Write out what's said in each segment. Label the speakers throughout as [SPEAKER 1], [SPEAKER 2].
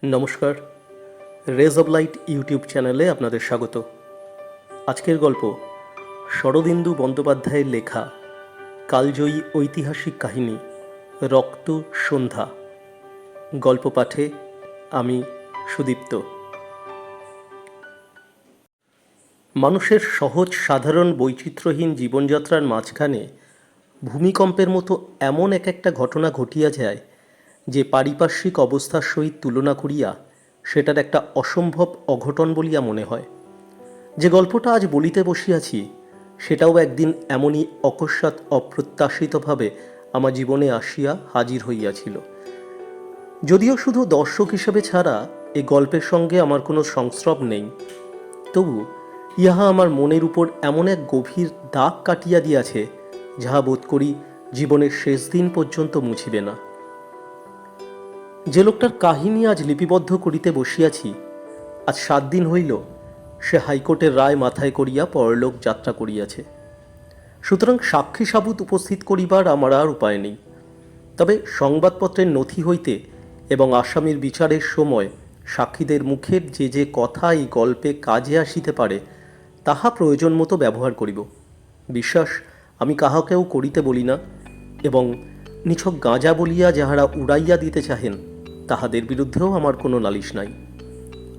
[SPEAKER 1] নমস্কার, raise of light YouTube চ্যানেলে আপনাদের স্বাগত। আজকের গল্প শরদিন্দু বন্দ্যোপাধ্যায়ের লেখা কালজয়ী ঐতিহাসিক কাহিনী রক্ত সন্ধ্যা। গল্প পাঠে আমি সুদীপ্ত। মানুষের সহজ সাধারণ বৈচিত্র্যহীন জীবনযাত্রার মাঝখানে ভূমিকম্পের মতো এমন এক একটা ঘটনা ঘটিয়া যায় যে পারিপার্শ্বিক অবস্থার সহিত তুলনা করিয়া সেটার একটা অসম্ভব অঘটন বলিয়া মনে হয়। যে গল্পটা আজ বলিতে বসিয়াছি সেটাও একদিন এমনই অকস্মাৎ অপ্রত্যাশিতভাবে আমার জীবনে আসিয়া হাজির হইয়াছিল। যদিও শুধু দর্শক হিসেবে ছাড়া এই গল্পের সঙ্গে আমার কোনো সংস্রব নেই, তবু ইহা আমার মনের উপর এমন এক গভীর দাগ কাটিয়া দিয়াছে যাহা বোধ করি জীবনের শেষ দিন পর্যন্ত মুছিবে না। যে লোকটার কাহিনী আজ লিপিবদ্ধ করিতে বসিয়াছি, আজ 7 দিন হইল সে হাইকোর্টের রায় মাথায় করিয়া পরলোক যাত্রা করিয়াছে। সুতরাং সাক্ষী সাবুত উপস্থিত করিবার আমার আর উপায় নেই। তবে সংবাদপত্রের নথি হইতে এবং আসামির বিচারের সময় সাক্ষীদের মুখের যে যে কথা এই গল্পে কাজে আসিতে পারে তাহা প্রয়োজন মতো ব্যবহার করিব। বিশ্বাস আমি কাহাকেও করিতে বলি না, এবং নিছক গাঁজা বলিয়া যাহারা উড়াইয়া দিতে চাহেন তাহাদের বিরুদ্ধেও আমার কোনো নালিশ নাই।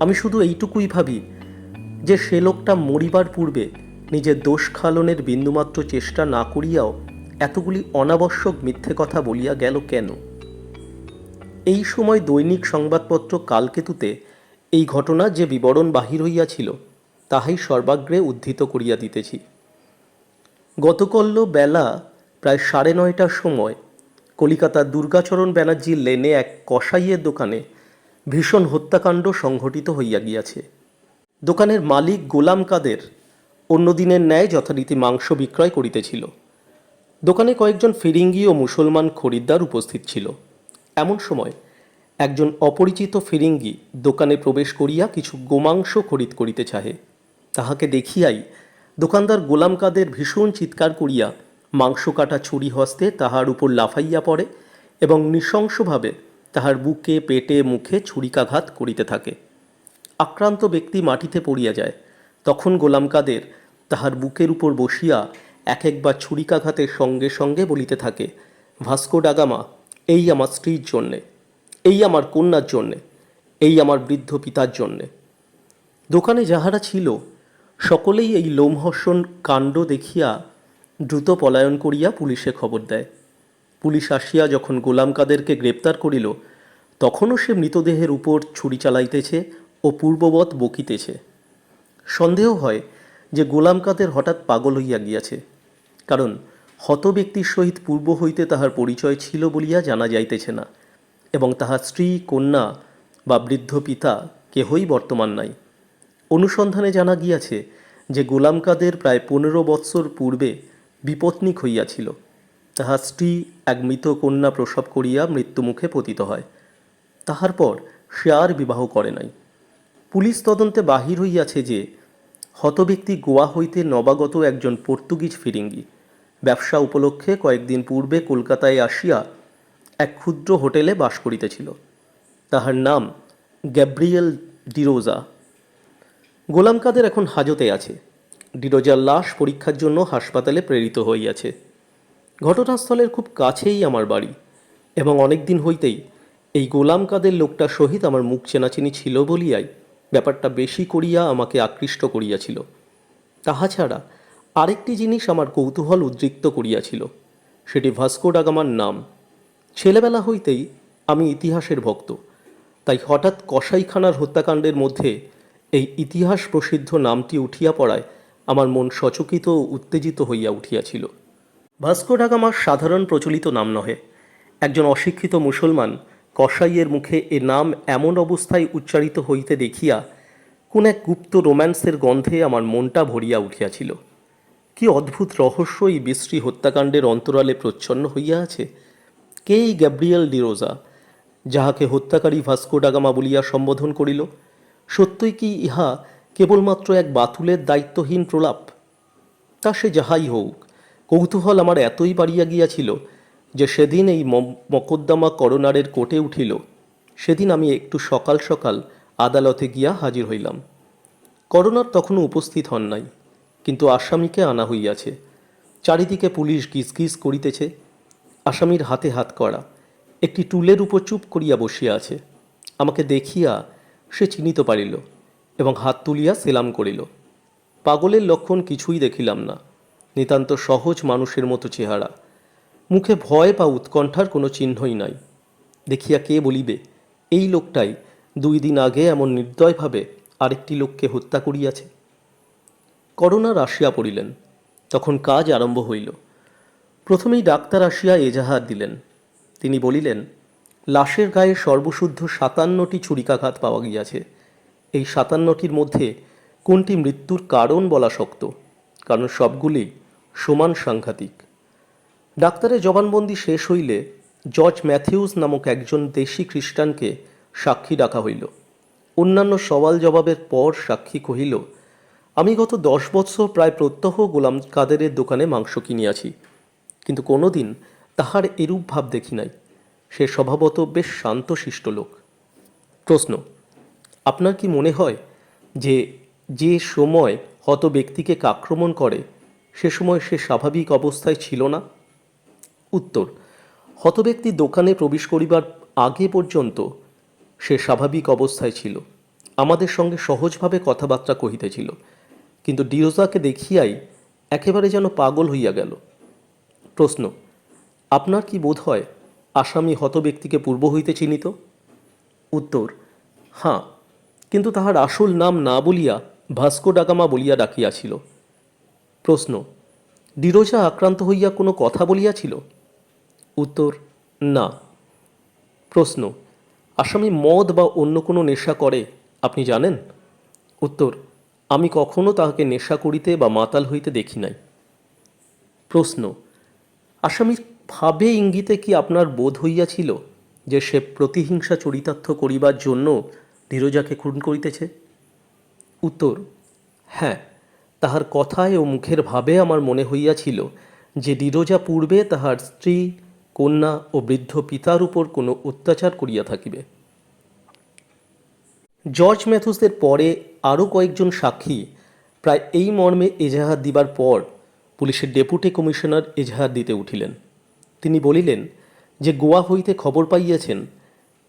[SPEAKER 1] আমি শুধু এইটুকুই ভাবি যে সে লোকটা মরিবার পূর্বে নিজের দোষ খালনের বিন্দুমাত্র চেষ্টা না করিয়াও এতগুলি অনাবশ্যক মিথ্যে কথা বলিয়া গেল কেন? এই সময় দৈনিক সংবাদপত্র কালকেতুতে এই ঘটনা যে বিবরণ বাহির হইয়াছিল তাহাই সর্বাগ্রে উদ্ধৃত করিয়া দিতেছি। গতকল্য বেলা প্রায় 9:30টার সময় কলিকাতার দুর্গাচরণ ব্যানার্জি লেনে এক কসাইয়ের দোকানে ভীষণ হত্যাকাণ্ড সংঘটিত হইয়া গিয়াছে। দোকানের মালিক গোলাম কাদের অন্যদিনের ন্যায় যথারীতি মাংস বিক্রয় করিতেছিল। দোকানে কয়েকজন ফিরিঙ্গি ও মুসলমান খরিদ্দার উপস্থিত ছিল। এমন সময় একজন অপরিচিত ফিরিঙ্গি দোকানে প্রবেশ করিয়া কিছু গোমাংস খরিদ করিতে চাহে। তাহাকে দেখিয়াই দোকানদার গোলাম কাদের ভীষণ চিৎকার করিয়া মাংস কাটা ছুরি হস্তে তাহার উপর লাফাইয়া পড়ে এবং নৃশংসভাবে তাহার বুকে, পেটে, মুখে ছুরিকাঘাত করিতে থাকে। আক্রান্ত ব্যক্তি মাটিতে পড়িয়া যায়। তখন গোলাম কাদের তাহার বুকের উপর বসিয়া এক একবার ছুরিকাঘাতের সঙ্গে সঙ্গে বলিতে থাকে, ভাস্কো ডা গামা, এই আমার স্ত্রীর জন্যে, এই আমার কন্যার জন্যে, এই আমার বৃদ্ধ পিতার জন্যে। দোকানে যাহারা ছিল সকলেই এই লোমহর্ষণ কাণ্ড দেখিয়া দ্রুত পলায়ন করিয়া পুলিশে খবর দেয়। পুলিশ আসিয়া যখন গোলাম কাদেরকে গ্রেপ্তার করিল তখনও সে মৃতদেহের উপর ছুরি চালাইতেছে ও পূর্ববৎ বকিতেছে। সন্দেহ হয় যে গোলাম কাদের হঠাৎ পাগল হইয়া গিয়াছে, কারণ হত ব্যক্তির সহিত পূর্ব হইতে তাহার পরিচয় ছিল বলিয়া জানা যাইতেছে না, এবং তাহার স্ত্রী, কন্যা বা বৃদ্ধ পিতা কেহই বর্তমান নাই। অনুসন্ধানে জানা গিয়াছে যে গোলাম কাদের প্রায় 15 বৎসর পূর্বে বিপত্নিক হইয়াছিল। তাহার স্ত্রী এক মৃত কন্যা প্রসব করিয়া মৃত্যুমুখে পতিত হয়। তাহার পর সে আর বিবাহ করে নাই। পুলিশ তদন্তে বাহির হইয়াছে যে হত ব্যক্তি গোয়া হইতে নবাগত একজন পর্তুগিজ ফিরিঙ্গি ব্যবসা উপলক্ষে কয়েকদিন পূর্বে কলকাতায় আসিয়া এক ক্ষুদ্র হোটেলে বাস করিতেছিল। তাহার নাম গ্যাব্রিয়েল ডিরোজা। গোলাম কাদের এখন হাজতে আছে। ডিরোজার লাশ পরীক্ষার জন্য হাসপাতালে প্রেরিত হইয়াছে। ঘটনাস্থলের খুব কাছেই আমার বাড়ি, এবং অনেক দিন হইতেই এই গোলাম কাদের লোকটার সহিত আমার মুখ চেনাচিনি ছিল বলিয়াই ব্যাপারটা বেশি করিয়া আমাকে আকৃষ্ট করিয়াছিল। তাহা ছাড়া আরেকটি জিনিস আমার কৌতূহল উদ্রিক্ত করিয়াছিল, সেটি ভাস্কো ডা গামার নাম। ছেলেবেলা হইতেই আমি ইতিহাসের ভক্ত, তাই হঠাৎ কসাইখানার হত্যাকাণ্ডের মধ্যে এই ইতিহাস প্রসিদ্ধ নামটি উঠিয়া পড়ায় আমার মন সচকিত ও উত্তেজিত হইয়া উঠিয়াছিল। ভাস্কো ডা গামার সাধারণ প্রচলিত নাম নহে। একজন অশিক্ষিত মুসলমান কসাইয়ের মুখে এ নাম এমন অবস্থায় উচ্চারিত হইতে দেখিয়া কোন এক গুপ্ত রোম্যান্সের গন্ধে আমার মনটা ভরিয়া উঠিয়াছিল। কি অদ্ভুত রহস্য এই বিশ্রী হত্যাকাণ্ডের অন্তরালে প্রচ্ছন্ন হইয়া আছে। কে এই গ্যাব্রিয়েল ডিরোজা, যাহাকে হত্যাকারী ভাস্কো ডা গামা বলিয়া সম্বোধন করিল? সত্যই কি ইহা কেবলমাত্র এক বাতুলের দায়িত্বহীন প্রলাপ? তা সে যাহাই হোক, কৌতূহল আমার এতই বাড়িয়া গিয়াছিল যে সেদিন এই মকদ্দমা করোনারের কোর্টে উঠিল সেদিন আমি একটু সকাল সকাল আদালতে গিয়া হাজির হইলাম। করোনার তখনও উপস্থিত হন নাই, কিন্তু আসামিকে আনা হইয়াছে। চারিদিকে পুলিশ গিজগিজ করিতেছে। আসামির হাতে হাত করা, একটি টুলের উপর চুপ করিয়া বসিয়া আছে। আমাকে দেখিয়া সে চিনিতে পারিল এবং হাত তুলিয়া সেলাম করিল। পাগলের লক্ষণ কিছুই দেখিলাম না, নিতান্ত সহজ মানুষের মতো চেহারা। মুখে ভয় বা উৎকণ্ঠার কোনো চিহ্নই নাই। দেখিয়া কে বলিবে, এই লোকটাই 2 দিন আগে এমন নির্দয়ভাবে আরেকটি লোককে হত্যা করিয়াছে। করোনার আসিয়া পড়িলেন, তখন কাজ আরম্ভ হইল। প্রথমেই ডাক্তার আসিয়া এজাহার দিলেন। তিনি বলিলেন, লাশের গায়ে সর্বশুদ্ধ 57টি ছুরিকাঘাত পাওয়া গিয়াছে। এই 57টির মধ্যে কোনটি মৃত্যুর কারণ বলা শক্ত, কারণ সবগুলি সমান সাংঘাতিক। ডাক্তারের জবানবন্দি শেষ হইলে জর্জ ম্যাথিউস নামক একজন দেশি খ্রিস্টানকে সাক্ষী ডাকা হইল। অন্যান্য সওয়াল জবাবের পর সাক্ষী কহিল, আমি গত 10 বৎসর প্রায় প্রত্যহ গোলাম কাদেরের দোকানে মাংস কিনিয়াছি, কিন্তু কোনোদিন তাহার এরূপ ভাব দেখি নাই। সে স্বভাবত বেশ শান্তশিষ্ট লোক। প্রশ্ন, আপনার কি মনে হয় যে যে সময় হত ব্যক্তিকে আক্রমণ করে সে সময় সে স্বাভাবিক অবস্থায় ছিল না? উত্তর, হত ব্যক্তি দোকানে প্রবেশ করিবার আগে পর্যন্ত সে স্বাভাবিক অবস্থায় ছিল, আমাদের সঙ্গে সহজভাবে কথাবার্তা কহিতেছিল, কিন্তু ডিরোজাকে দেখিয়াই একেবারে যেন পাগল হইয়া গেল। প্রশ্ন, আপনার কি বোধ হয় আসামি হত ব্যক্তিকে পূর্ব হইতে চিনিত? উত্তর, হাঁ, কিন্তু তাহার আসল নাম না বলিয়া ভাস্কো ডা গামা বলিয়া ডাকিয়াছিল। প্রশ্ন, ডিরোজা আক্রান্ত হইয়া কোনো কথা বলিয়াছিল? উত্তর, না। প্রশ্ন, আসামি মদ বা অন্য কোনো নেশা করে আপনি জানেন? উত্তর, আমি কখনো তাহাকে নেশা করিতে বা মাতাল হইতে দেখি নাই। প্রশ্ন, আসামির ভাবে ইঙ্গিতে কি আপনার বোধ হইয়াছিল যে সে প্রতিহিংসা চরিতার্থ করিবার জন্য ডিরোজাকে খুন করিতেছে? উত্তর, হ্যাঁ, তাহার কথায় ও মুখের ভাবে আমার মনে হইয়াছিল যে ডিরোজা পূর্বে তাহার স্ত্রী, কন্যা ও বৃদ্ধ পিতার উপর কোনো অত্যাচার করিয়া থাকিবে। জর্জ ম্যাথুসের পরে আরও কয়েকজন সাক্ষী প্রায় এই মর্মে এজাহার দিবার পর পুলিশের ডেপুটি কমিশনার এজাহার দিতে উঠিলেন। তিনি বলিলেন যে গোয়া হইতে খবর পাইয়াছেন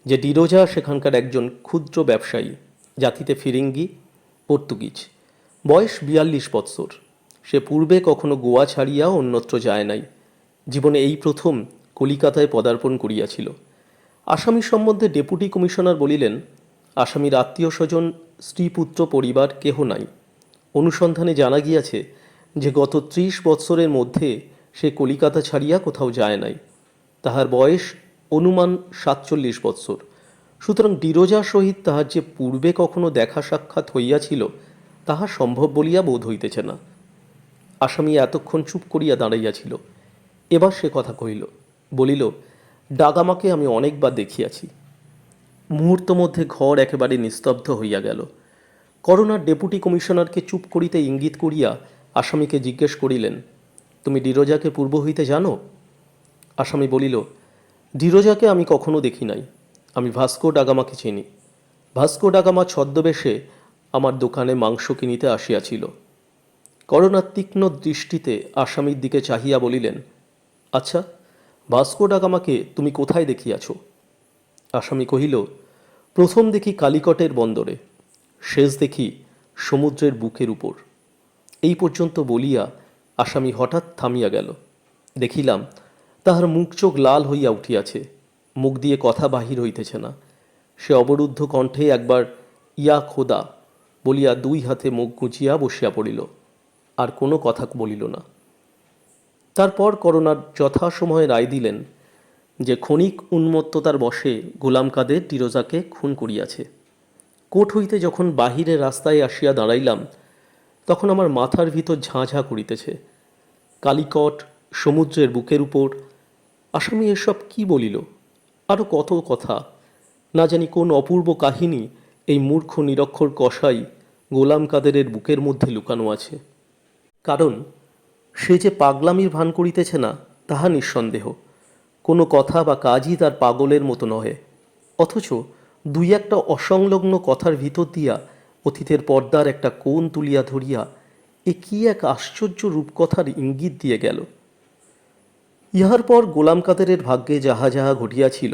[SPEAKER 1] যে ডিরোজা সেখানকার একজন ক্ষুদ্র ব্যবসায়ী, জাতিতে ফিরিঙ্গি, পর্তুগিজ, বয়স 42 বৎসর। সে পূর্বে কখনো গোয়া ছাড়িয়া অন্যত্র যায় নাই, জীবনে এই প্রথম কলিকাতায় পদার্পণ করিয়াছিল। আসামি সম্বন্ধে ডেপুটি কমিশনার বলিলেন, আসামির আত্মীয় স্বজন, স্ত্রী, পুত্র, পরিবার কেহ নাই। অনুসন্ধানে জানা গিয়াছে যে গত 30 বৎসরের মধ্যে সে কলিকাতা ছাড়িয়া কোথাও যায় নাই। তাহার বয়স অনুমান 47 বৎসর। সুতরাং ডিরোজার সহিত তাহার যে পূর্বে কখনো দেখা সাক্ষাৎ হইয়াছিল তাহা সম্ভব বলিয়া বোধ হইতেছে না। আসামি এতক্ষণ চুপ করিয়া দাঁড়াইয়াছিল। এবার সে কথা কহিল, বলিল, ডাগামাকে আমি অনেকবার দেখিয়াছি। মুহূর্ত মধ্যে ঘর একেবারে নিস্তব্ধ হইয়া গেল। করোনার ডেপুটি কমিশনারকে চুপ করিতে ইঙ্গিত করিয়া আসামিকে জিজ্ঞেস করিলেন, তুমি ডিরোজাকে পূর্ব হইতে জানো? আসামি বলিল, ডিরোজাকে আমি কখনো দেখি নাই, আমি ভাস্কো ডা গামাকে চিনি। ভাস্কো ডা গামা ছদ্মবেশে আমার দোকানে মাংস কিনিতে আসিয়াছিল। করোনার তীক্ষ্ণ দৃষ্টিতে আসামির দিকে চাহিয়া বলিলেন, আচ্ছা, ভাস্কো ডা গামাকে তুমি কোথায় দেখিয়াছ? আসামি কহিল, প্রথম দেখি কালিকটের বন্দরে, শেষ দেখি সমুদ্রের বুকের উপর। এই পর্যন্ত বলিয়া আসামি হঠাৎ থামিয়া গেল। দেখিলাম তাহার মুখ চোখ লাল হইয়া উঠিয়াছে, মুখ দিয়ে কথা বাহির হইতেছে না। সে অবরুদ্ধ কণ্ঠে একবার ইয়া খোদা বলিয়া 2 হাতে মুখ গুঁজিয়া বসিয়া পড়িল, আর কোনো কথা বলিল না। তারপর করোনার যথাসময়ে রায় দিলেন যে ক্ষণিক উন্মত্ততার বশে গোলাম কাদের ডিরোজাকে খুন করিয়াছে। কোর্ট হইতে যখন বাহিরে রাস্তায় আসিয়া দাঁড়াইলাম তখন আমার মাথার ভিতর ঝাঁ করিতেছে। কালিকট, সমুদ্রের বুকের উপর, আসামি এসব কি বলিল? আরও কত কথা, না জানি কোন অপূর্ব কাহিনী এই মূর্খ নিরক্ষর কসাই গোলাম কাদেরের বুকের মধ্যে লুকানো আছে। কারণ সে যে পাগলামির ভান করিতেছে না তাহা নিঃসন্দেহ, কোনো কথা বা কাজই তার পাগলের মতো নহে, অথচ দুই একটা অসংলগ্ন কথার ভিতর দিয়া অতীতের পর্দার একটা কোণ তুলিয়া ধরিয়া এ কি এক আশ্চর্য রূপকথার ইঙ্গিত দিয়ে গেল। ইহার পর গোলাম কাদেরের ভাগ্যে যাহা যাহা ঘটিয়াছিল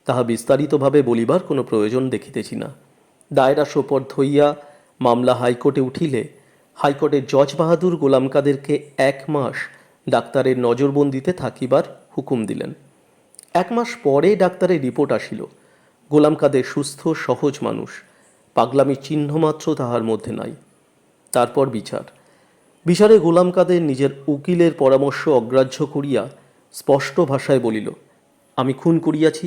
[SPEAKER 1] তাহা বিস্তারিতভাবে বলিবার কোনো প্রয়োজন দেখিতেছি না। দায়রা সোপর্দ হইয়া মামলা হাইকোর্টে উঠিলে হাইকোর্টের জজ বাহাদুর গোলাম কাদেরকে 1 মাস ডাক্তারের নজরবন্দিতে থাকিবার হুকুম দিলেন। 1 মাস পরে ডাক্তারের রিপোর্ট আসিল। গোলাম কাদের সুস্থ সহজ মানুষ, পাগলামির চিহ্নমাত্র তাহার মধ্যে নাই। তারপর বিচারে গোলাম কাদের নিজের উকিলের পরামর্শ অগ্রাহ্য করিয়া স্পষ্ট ভাষায় বলিল, আমি খুন করিয়াছি,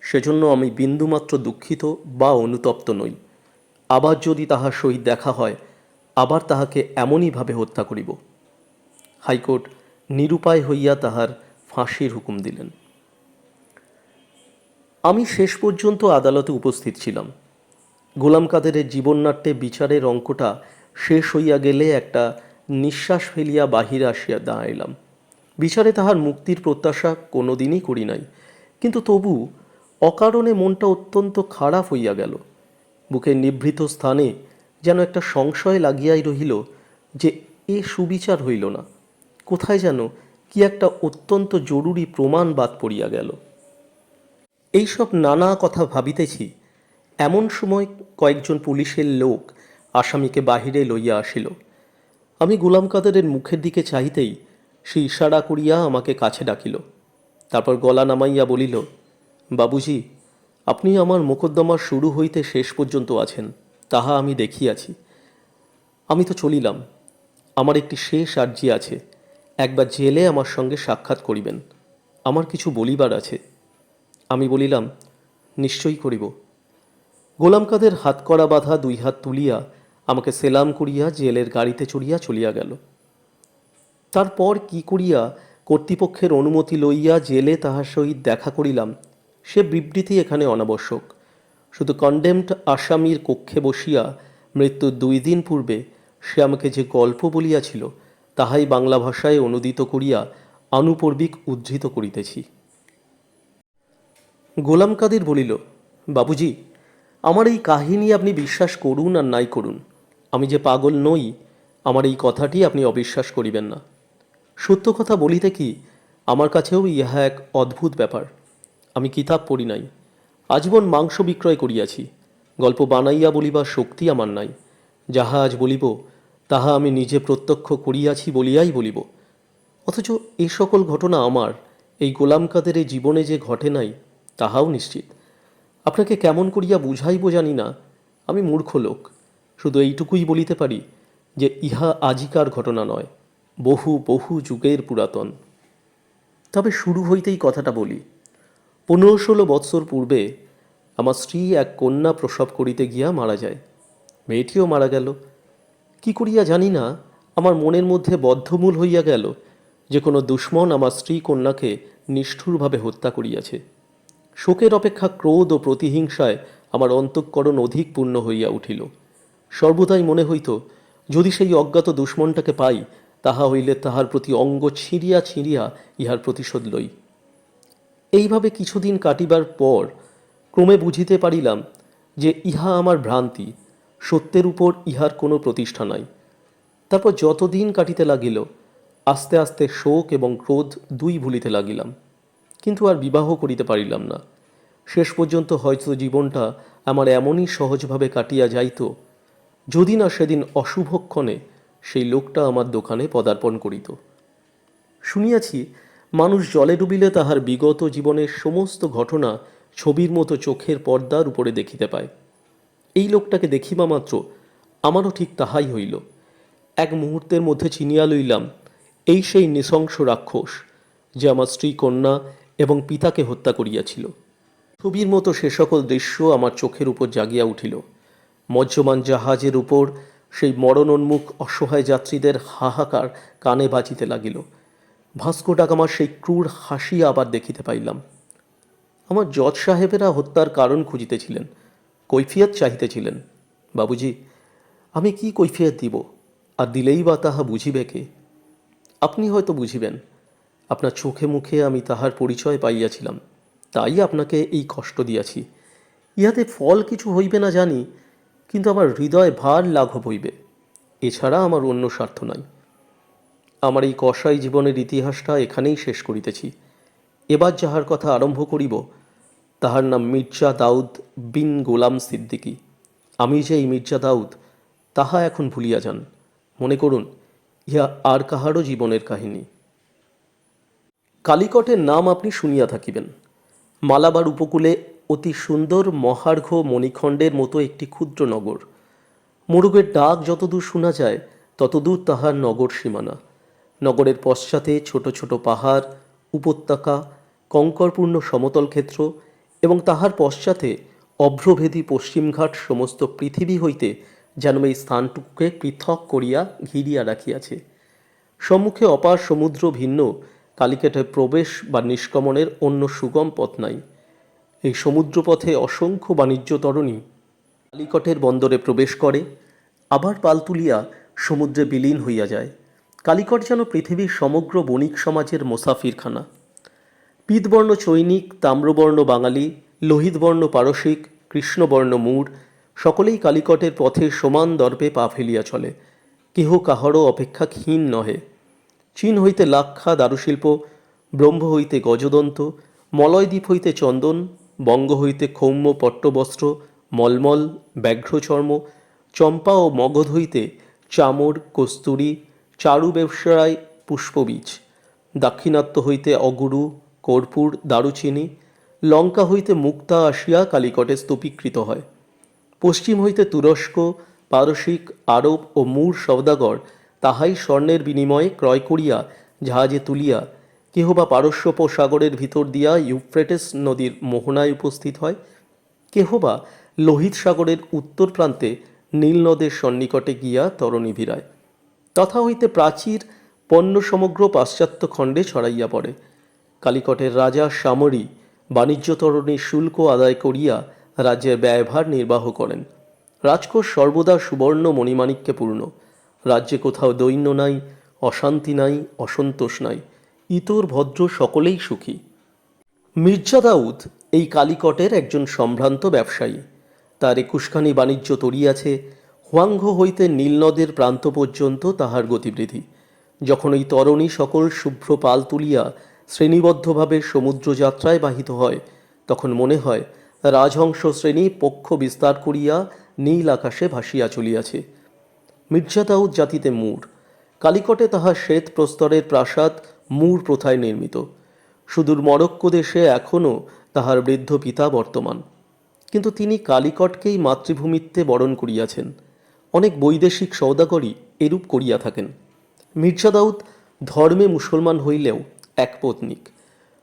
[SPEAKER 1] সেজন্য আমি বিন্দুমাত্র দুঃখিত বা অনুতপ্ত নই। আবার যদি তাহার সহিত দেখা হয়, আবার তাহাকে এমনইভাবে হত্যা করিব। হাইকোর্ট নিরুপায় হইয়া তাহার ফাঁসির হুকুম দিলেন। আমি শেষ পর্যন্ত আদালতে উপস্থিত ছিলাম। গোলাম কাদেরের জীবননাট্যে বিচারের অঙ্কটা শেষ হইয়া গেলে একটা নিঃশ্বাস ফেলিয়া বাহিরে আসিয়া দাঁড়াইলাম। বিচারে তাহার মুক্তির প্রত্যাশা কোনো দিনই করি নাই, কিন্তু তবু অকারণে মনটা অত্যন্ত খারাপ হইয়া গেল। বুকের নিভৃত স্থানে যেন একটা সংশয় লাগিয়াই রহিল যে এ সুবিচার হইল না। কোথায় যেন কি একটা অত্যন্ত জরুরি প্রমাণ বাদ পড়িয়া গেল। এইসব নানা কথা ভাবিতেছি, এমন সময় কয়েকজন পুলিশের লোক আসামিকে বাহিরে লইয়া আসিল। আমি গোলাম কাদেরের মুখের দিকে চাহিতেই সে ইশারা করিয়া আমাকে কাছে ডাকিল। তারপর গলা নামাইয়া বলিল, বাবুজি, আপনি আমার মোকদ্দমা শুরু হইতে শেষ পর্যন্ত আছেন, তাহা আমি দেখিয়াছি। আমি তো চলিলাম। আমার একটি শেষ আর্জি আছে, একবার জেলে আমার সঙ্গে সাক্ষাৎ করিবেন, আমার কিছু বলিবার আছে। আমি বলিলাম, নিশ্চয়ই করিব। গোলাম কাদের হাত করা বাঁধা 2 হাত তুলিয়া আমাকে সেলাম করিয়া জেলের গাড়িতে চড়িয়া চলিয়া গেল। তারপর কি করিয়া কর্তৃপক্ষের অনুমতি লইয়া জেলে তাহার সহিত দেখা করিলাম সে বিবৃতি এখানে অনাবশ্যক। শুধু কন্ডেমড আসামির কক্ষে বসিয়া মৃত্যুর 2 দিন পূর্বে সে আমাকে যে গল্প বলিয়াছিল তাহাই বাংলা ভাষায় অনুদিত করিয়া আনুপর্বিক উদ্ধৃত করিতেছি। গোলাম কাদের বলিল, বাবুজি, আমার এই কাহিনী আপনি বিশ্বাস করুন আর নাই করুন, আমি যে পাগল নই আমার এই কথাটি আপনি অবিশ্বাস করিবেন না। সত্য কথা বলিতে কি, আমার কাছেও ইহা এক অদ্ভুত ব্যাপার। আমি কিতাব পড়ি নাই, আজীবন মাংস বিক্রয় করিয়াছি, গল্প বানাইয়া বলিবার শক্তি আমার নাই। যাহা আজ বলিব তাহা আমি নিজে প্রত্যক্ষ করিয়াছি বলিয়াই বলিব। অথচ এই সকল ঘটনা আমার এই গোলাম কাদেরের জীবনে যে ঘটে নাই তাহাও নিশ্চিত। আপনাকে কেমন করিয়া বুঝাইব জানি না, আমি মূর্খ লোক। শুধু এইটুকুই বলিতে পারি যে ইহা আজিকার ঘটনা নয়, বহু বহু যুগের পুরাতন। তবে শুরু হইতেই কথাটা বলি। 15-16 বৎসর পূর্বে আমার স্ত্রী এক কন্যা প্রসব করিতে গিয়া মারা যায়। মেয়েটিও মারা গেল। কি করিয়া জানি না, আমার মনের মধ্যে বদ্ধমূল হইয়া গেল যে কোনো দুশ্মন আমার স্ত্রী কন্যাকে নিষ্ঠুরভাবে হত্যা করিয়াছে। শোকের অপেক্ষা ক্রোধ ও প্রতিহিংসায় আমার অন্তঃকরণ অধিক পূর্ণ হইয়া উঠিল। সর্বদাই মনে হইত, যদি সেই অজ্ঞাত দুশ্মনটাকে পাই, তাহা হইলে তাহার প্রতি অঙ্গ ছিঁড়িয়া ছিঁড়িয়া ইহার প্রতিশোধ লই। এইভাবে কিছুদিন কাটিবার পর ক্রমে বুঝিতে পারিলাম যে ইহা আমার ভ্রান্তি, সত্যের উপর ইহার কোনো প্রতিষ্ঠা নাই। তারপর যতদিন কাটিতে লাগিল, আস্তে আস্তে শোক এবং ক্রোধ 2 ভুলিতে লাগিলাম, কিন্তু আর বিবাহ করিতে পারিলাম না। শেষ পর্যন্ত হয়তো জীবনটা আমার এমনই সহজভাবে কাটিয়া যাইত, যদি না সেদিন অশুভক্ষণে সেই লোকটা আমার দোকানে পদার্পণ করিত। শুনিয়াছি, মানুষ জলে ডুবিলে তাহার বিগত জীবনের সমস্ত ঘটনা ছবির মতো চোখের পর্দার উপরে দেখিতে পায়। এই লোকটাকে দেখিবা মাত্র আমারও ঠিক তাহাই হইল। এক মুহূর্তের মধ্যে চিনিয়া লইলাম এই সেই নৃশংস রাক্ষস যে আমার স্ত্রী কন্যা এবং পিতাকে হত্যা করিয়াছিল। ছবির মতো সে সকল দৃশ্য আমার চোখের উপর জাগিয়া উঠিল। মজ্জমান জাহাজের উপর সেই মরণোন্মুখ অসহায় যাত্রীদের হাহাকার কানে বাজিতে লাগিল। ভাস্কো ডা গামার সেই ক্রূর হাসি আবার দেখিতে পাইলাম। আমার জজ সাহেবেরা হত্যার কারণ খুঁজিতেছিলেন, কৈফিয়ত চাহিতেছিলেন। বাবুজি, আমি কি কৈফিয়ত দিব, আর দিলেই বা তাহা বুঝিবে কে? আপনি হয়তো বুঝিবেন, আপনার চোখে মুখে আমি তাহার পরিচয় পাইয়াছিলাম, তাই আপনাকে এই কষ্ট দিয়াছি। ইহাতে ফল কিছু হইবে না জানি, কিন্তু আমার হৃদয় ভার লাঘব হইবে, এছাড়া আমার অন্য স্বার্থ নাই। আমার এই কসাই জীবনের ইতিহাসটা এখানেই শেষ করিতেছি। এবার যাহার কথা আরম্ভ করিব তাহার নাম মির্জা দাউদ বিন গোলাম সিদ্দিকী। আমি যে এই মির্জা দাউদ তাহা এখন ভুলিয়া যান, মনে করুন ইহা আর কাহারও জীবনের কাহিনী। কালিকটের নাম আপনি শুনিয়া থাকিবেন। মালাবার উপকূলে অতি সুন্দর মহার্ঘ মণিখণ্ডের মতো একটি ক্ষুদ্র নগর। মোরগের ডাক যতদূর শোনা যায় ততদূর তাহার নগর সীমানা। নগরের পশ্চাতে ছোট ছোট পাহাড়, উপত্যকা, কঙ্করপূর্ণ সমতল ক্ষেত্র এবং তাহার পশ্চাতে অভ্রভেদী পশ্চিমঘাট সমস্ত পৃথিবী হইতে যেন এই স্থানটুকুকে পৃথক করিয়া ঘিরিয়া রাখিয়াছে। সম্মুখে অপার সমুদ্র ভিন্ন, কালিকটে প্রবেশ বা নিষ্গমনের অন্য সুগম পথ নাই। এই সমুদ্রপথে অসংখ্য বাণিজ্য তরণী কালিকটের বন্দরে প্রবেশ করে, আবার পাল তুলিয়া সমুদ্রে বিলীন হইয়া যায়। কালিকট যেন পৃথিবীর সমগ্র বণিক সমাজের মোসাফিরখানা। পীতবর্ণ চৈনিক, তাম্রবর্ণ বাঙালি, লোহিতবর্ণ পারসিক, কৃষ্ণবর্ণ মূঢ় সকলেই কালিকটের পথে সমান দর্পে পা ফেলিয়া চলে, কেহ কাহারও অপেক্ষা ক্ষীণ নহে। চীন হইতে লাক্ষা দারুশিল্প, ব্রহ্ম হইতে গজদন্ত, মলয়দ্বীপ হইতে চন্দন, বঙ্গ হইতে ক্ষৌম্য পট্টবস্ত্র, মলমল, ব্যাঘ্রচর্ম, চম্পা ও মগধ হইতে চামর, কস্তুরী, চারু ব্যবসায় পুষ্পবীজ, দাক্ষিণাত্য হইতে অগুরু, কর্পূর, দারুচিনি, লঙ্কা হইতে মুক্তা আসিয়া কালিকটে স্তূপীকৃত হয়। পশ্চিম হইতে তুরস্ক, পারসিক, আরব ও মূঢ় সওদাগর তাহাই স্বর্ণের বিনিময়ে ক্রয় করিয়া জাহাজে তুলিয়া কেহ বা পারস্যোপসাগরের ভিতর দিয়া ইউফ্রেটিস নদীর মোহনায় উপস্থিত হয়, কেহ বা লোহিত সাগরের উত্তর প্রান্তে নীল নদের সন্নিকটে গিয়া তরণী ভিড়ায়। তথা হইতে প্রাচীর পণ্য সমগ্র পাশ্চাত্য খণ্ডে ছড়াইয়া পড়ে। কালিকটের রাজা সামরি বাণিজ্য তরণীর শুল্ক আদায় করিয়া রাজ্যের ব্যয়ভার নির্বাহ করেন। রাজকোষ সর্বদা সুবর্ণ মণিমাণিক্যে পূর্ণ। রাজ্যে কোথাও দৈন্য নাই, অশান্তি নাই, অসন্তোষ নাই, ইতর ভদ্র সকলেই সুখী। মির্জা দাউদ এই কালিকটের একজন সম্ভ্রান্ত ব্যবসায়ী। তার 21খানি বাণিজ্য তরী আছে। হোয়াংহো হইতে নীলনদের প্রান্ত পর্যন্ত তাহার গতিবৃদ্ধি। যখন এই তরণী সকল শুভ্র পাল তুলিয়া শ্রেণীবদ্ধভাবে সমুদ্রযাত্রায় বাহিত হয়, তখন মনে হয় রাজহংস শ্রেণী পক্ষ বিস্তার করিয়া নীল আকাশে ভাসিয়া চলিয়াছে। মির্জা দাউদ জাতিতে মূঢ়। কালিকটে তাহার শ্বেত প্রস্তরের প্রাসাদ মূঢ় প্রথায় নির্মিত। সুদূর মরক্কো দেশে এখনও তাহার বৃদ্ধ পিতা বর্তমান, কিন্তু তিনি কালিকটকেই মাতৃভূমিত্বে বরণ করিয়াছেন। অনেক বৈদেশিক সওদাগরই এরূপ করিয়া থাকেন। মির্জা দাউদ ধর্মে মুসলমান হইলেও একপত্নিক।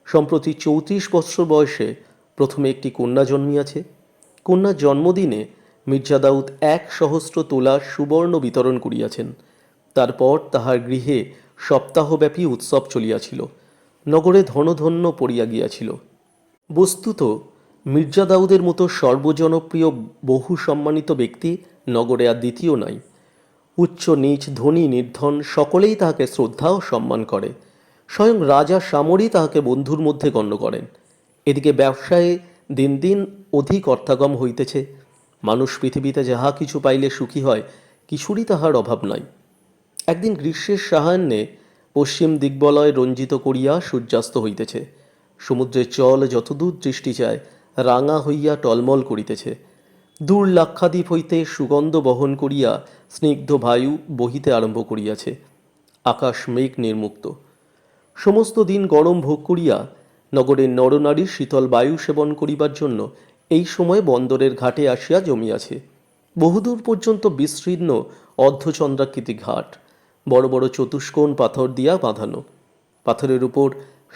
[SPEAKER 1] সম্প্রতি 34 বৎসর বয়সে প্রথমে একটি কন্যা জন্মিয়াছে। কন্যার জন্মদিনে মির্জা দাউদ 1,000 তোলা সুবর্ণ বিতরণ করিয়াছেন। তারপর তাহার গৃহে সপ্তাহব্যাপী উৎসব চলিয়াছিল। নগরে ধনধন্য পড়িয়া গিয়াছিল। বস্তুত মির্জা দাউদের মতো সর্বজনপ্রিয় বহু সম্মানিত ব্যক্তি নগরে আর দ্বিতীয় নাই। উচ্চ নীচ, ধনী নির্ধন সকলেই তাহাকে শ্রদ্ধা ও সম্মান করে। স্বয়ং রাজা সামরি তাহাকে বন্ধুর মধ্যে গণ্য করেন। এদিকে ব্যবসায়ে দিন দিন অধিক অর্থাগম হইতেছে। মানুষ পৃথিবীতে যাহা কিছু পাইলে সুখী হয়, কিছুরই তাহার অভাব নাই। একদিন গ্রীষ্মের সায়াহ্নে পশ্চিম দিগ্বলয় রঞ্জিত করিয়া সূর্যাস্ত হইতেছে। সমুদ্রের জল যতদূর দৃষ্টি যায় রাঙা হইয়া টলমল করিতেছে। দূর লাক্ষাদ্বীপ হইতে সুগন্ধ বহন করিয়া স্নিগ্ধ বায়ু বহিতে আরম্ভ করিয়াছে। আকাশ মেঘ নির্মুক্ত। সমস্ত দিন গরম ভোগ করিয়া নগরের নরনারী শীতল বায়ু সেবন করিবার জন্য এই সময় বন্দরের ঘাটে আসিয়া জমিয়াছে। বহুদূর পর্যন্ত বিস্তীর্ণ অর্ধচন্দ্রাকৃতি ঘাট, বড় বড় চতুষ্কোণ পাথর দিয়া বাঁধানো। পাথরের উপর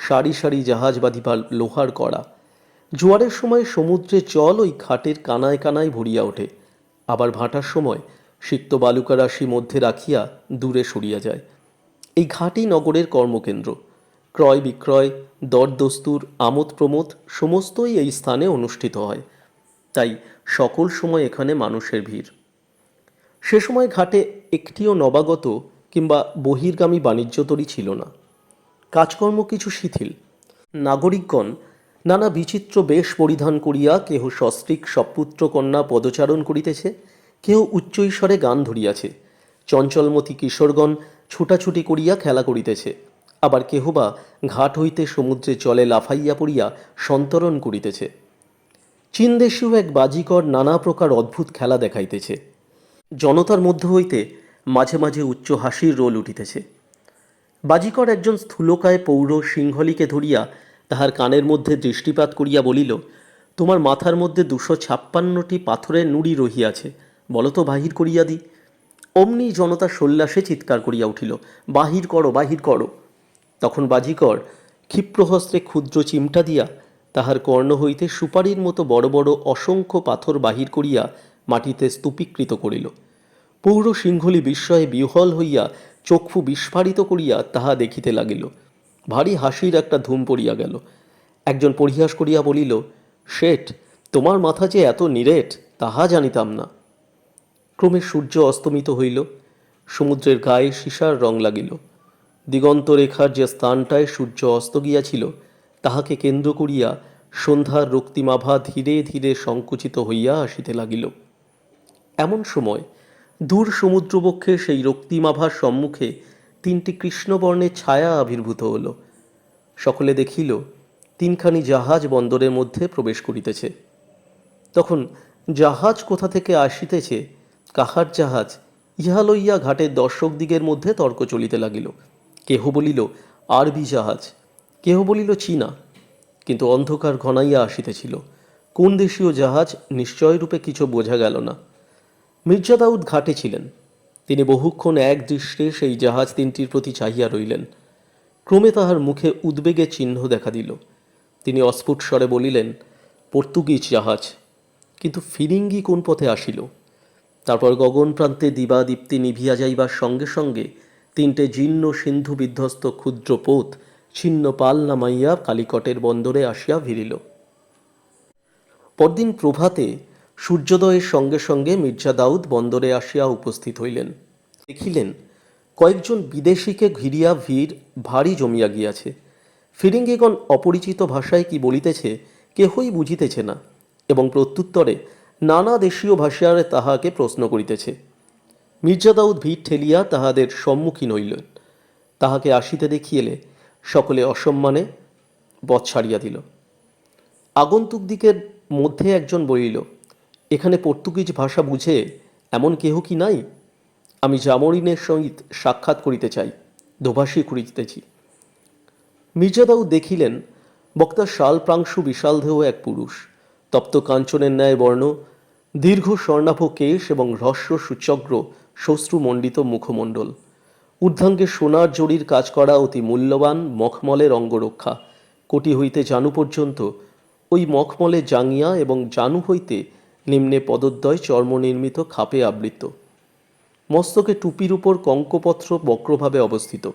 [SPEAKER 1] সারি সারি জাহাজ বাঁধিবার লোহার কড়া। জোয়ারের সময় সমুদ্রের জল ওই ঘাটের কানায় কানায় ভরিয়া ওঠে, আবার ভাটার সময় সিক্ত বালুকা রাশি মধ্যে রাখিয়া দূরে সরিয়া যায়। এই ঘাটই নগরের কর্মকেন্দ্র। ক্রয় বিক্রয়, দরদস্তুর, আমোদ প্রমোদ সমস্তই এই স্থানে অনুষ্ঠিত হয়। তাই সকল সময় এখানে মানুষের ভিড়। সে সময় ঘাটে একটিও নবাগত কিংবা বহির্গামী বাণিজ্যতরী ছিল না। কাজকর্ম কিছু শিথিল। নাগরিকগণ নানা বিচিত্র বেশ পরিধান করিয়া কেহ সস্ত্রীক সপুত্র কন্যা পদচারণ করিতেছে, কেহ উচ্চৈস্বরে গান ধরিয়াছে, চঞ্চলমতি কিশোরগণ ছুটাছুটি করিয়া খেলা করিতেছে, আবার কেহ বা ঘাট হইতে সমুদ্রে জলে লাফাইয়া পড়িয়া সন্তরণ করিতেছে। চীনদেশীয় এক বাজিকর নানা প্রকার অদ্ভুত খেলা দেখাইতেছে। জনতার মধ্য হইতে মাঝে মাঝে উচ্চ হাসির রোল উঠিতেছে। বাজিকর একজন স্থূলকায় পৌর সিংহলিকে ধরিয়া তাহার কানের মধ্যে দৃষ্টিপাত করিয়া বলিল, তোমার মাথার মধ্যে 256টি পাথরের নুড়ি রহিয়াছে, বলো তো বাহির করিয়া দি। অমনি জনতা সোল্লাসে চিৎকার করিয়া উঠিল, বাহির করো, বাহির করো। তখন বাজিকর ক্ষিপ্রহস্তে ক্ষুদ্র চিমটা দিয়া তাহার কর্ণ হইতে সুপারির মতো বড় বড় অসংখ্য পাথর বাহির করিয়া মাটিতে স্তূপীকৃত করিল। পৌর সিংহলি বিস্ময়ে বিহ্বল হইয়া চক্ষু বিস্ফারিত করিয়া তাহা দেখিতে লাগিল। ভারী হাসির একটা ধুম পড়িয়া গেল। একজন পরিহাস করিয়া বলিল, শেঠ, তোমার মাথা যে এত নিরেট তাহা জানিতাম না। ক্রমে সূর্য অস্তমিত হইল। সমুদ্রের গায়ে সীসার রং লাগিল। দিগন্ত রেখার যে স্থানটায় সূর্য অস্ত গিয়াছিল তাহাকে কেন্দ্র করিয়া সন্ধ্যার রক্তিমাভা ধীরে ধীরে সংকুচিত হইয়া আসিতে লাগিল। এমন সময় দূর সমুদ্রবক্ষে সেই রক্তিমাভার সম্মুখে 3টি কৃষ্ণবর্ণের ছায়া আবির্ভূত হল। সকলে দেখিল 3খানি জাহাজ বন্দরের মধ্যে প্রবেশ করিতেছে। তখন জাহাজ কোথা থেকে আসিতেছে, কাহার জাহাজ, ইহা লইয়া ঘাটের দর্শকদিগের মধ্যে তর্ক চলিতে লাগিল। কেহ বলিল আরবি জাহাজ, কেহ বলিল চীনা, কিন্তু অন্ধকার ঘনাইয়া আসিতেছিল। কোন দেশীয় জাহাজ নিশ্চয়রূপে কিছু বোঝা গেল না। মির্জা দাউদ ঘাটে ছিলেন। তিনি বহুক্ষণ এক দৃষ্টে সেই জাহাজ 3টির প্রতি চাহিয়া রইলেন। ক্রমে তাহার মুখে উদ্বেগের চিহ্ন দেখা দিল। তিনি অস্ফুট স্বরে বলিলেন, পর্তুগিজ জাহাজ। কিন্তু ফিরিঙ্গি কোন পথে আসিল? তারপর গগন প্রান্তে দিবাদীপ্তি নিভিয়া যাইবার সঙ্গে সঙ্গে 3টে জীর্ণ সিন্ধু বিধ্বস্ত ক্ষুদ্র পোত ছিন্ন পাল নামাইয়া কালিকটের বন্দরে আসিয়া ভিড়িল। পরদিন প্রভাতে সূর্যোদয়ের সঙ্গে সঙ্গে মির্জা দাউদ বন্দরে আসিয়া উপস্থিত হইলেন। দেখিলেন কয়েকজন বিদেশিকে ঘিরিয়া ভিড় ভারী জমিয়া গিয়াছে। ফিরিঙ্গিগণ অপরিচিত ভাষায় কি বলিতেছে কেহই বুঝিতেছে না, এবং প্রত্যুত্তরে নানা দেশীয় ভাষায় তাহাকে প্রশ্ন করিতেছে। মির্জা দাউদ ভিড় ঠেলিয়া তাহাদের সম্মুখীন হইলেন। তাহাকে আসিতে দেখিলে সকলে অসম্মানে পথ ছাড়িয়া দিল। আগন্তুকদিগের মধ্যে একজন বলিল, এখানে পর্তুগিজ ভাষা বুঝে এমন কেহ কি নাই? আমি জামরিনের সহিত সাক্ষাৎ করিতে চাই, দোভাষী খুঁজিতেছি। মির্জা দাউদ দেখিলেন বক্তার শালপ্রাংশু বিশালদেহ এক পুরুষ, তপ্ত কাঞ্চনের ন্যায় বর্ণ, দীর্ঘ স্বর্ণাভ কেশ এবং হ্রস্ব সুচগ্র শ্বশ্রুমণ্ডিত মুখমণ্ডল। ঊর্ধ্বাঙ্গে সোনার জরির কাজ করা অতি মূল্যবান মখমলের অঙ্গরক্ষা, কোটি হইতে জানু পর্যন্ত ওই মখমলে জাঙ্গিয়া এবং জানু হইতে নিম্নে পদদ্বয় চর্মনির্মিত খাপে আবৃত। মস্তকে টুপির উপর কঙ্কপত্র বক্রভাবে অবস্থিত।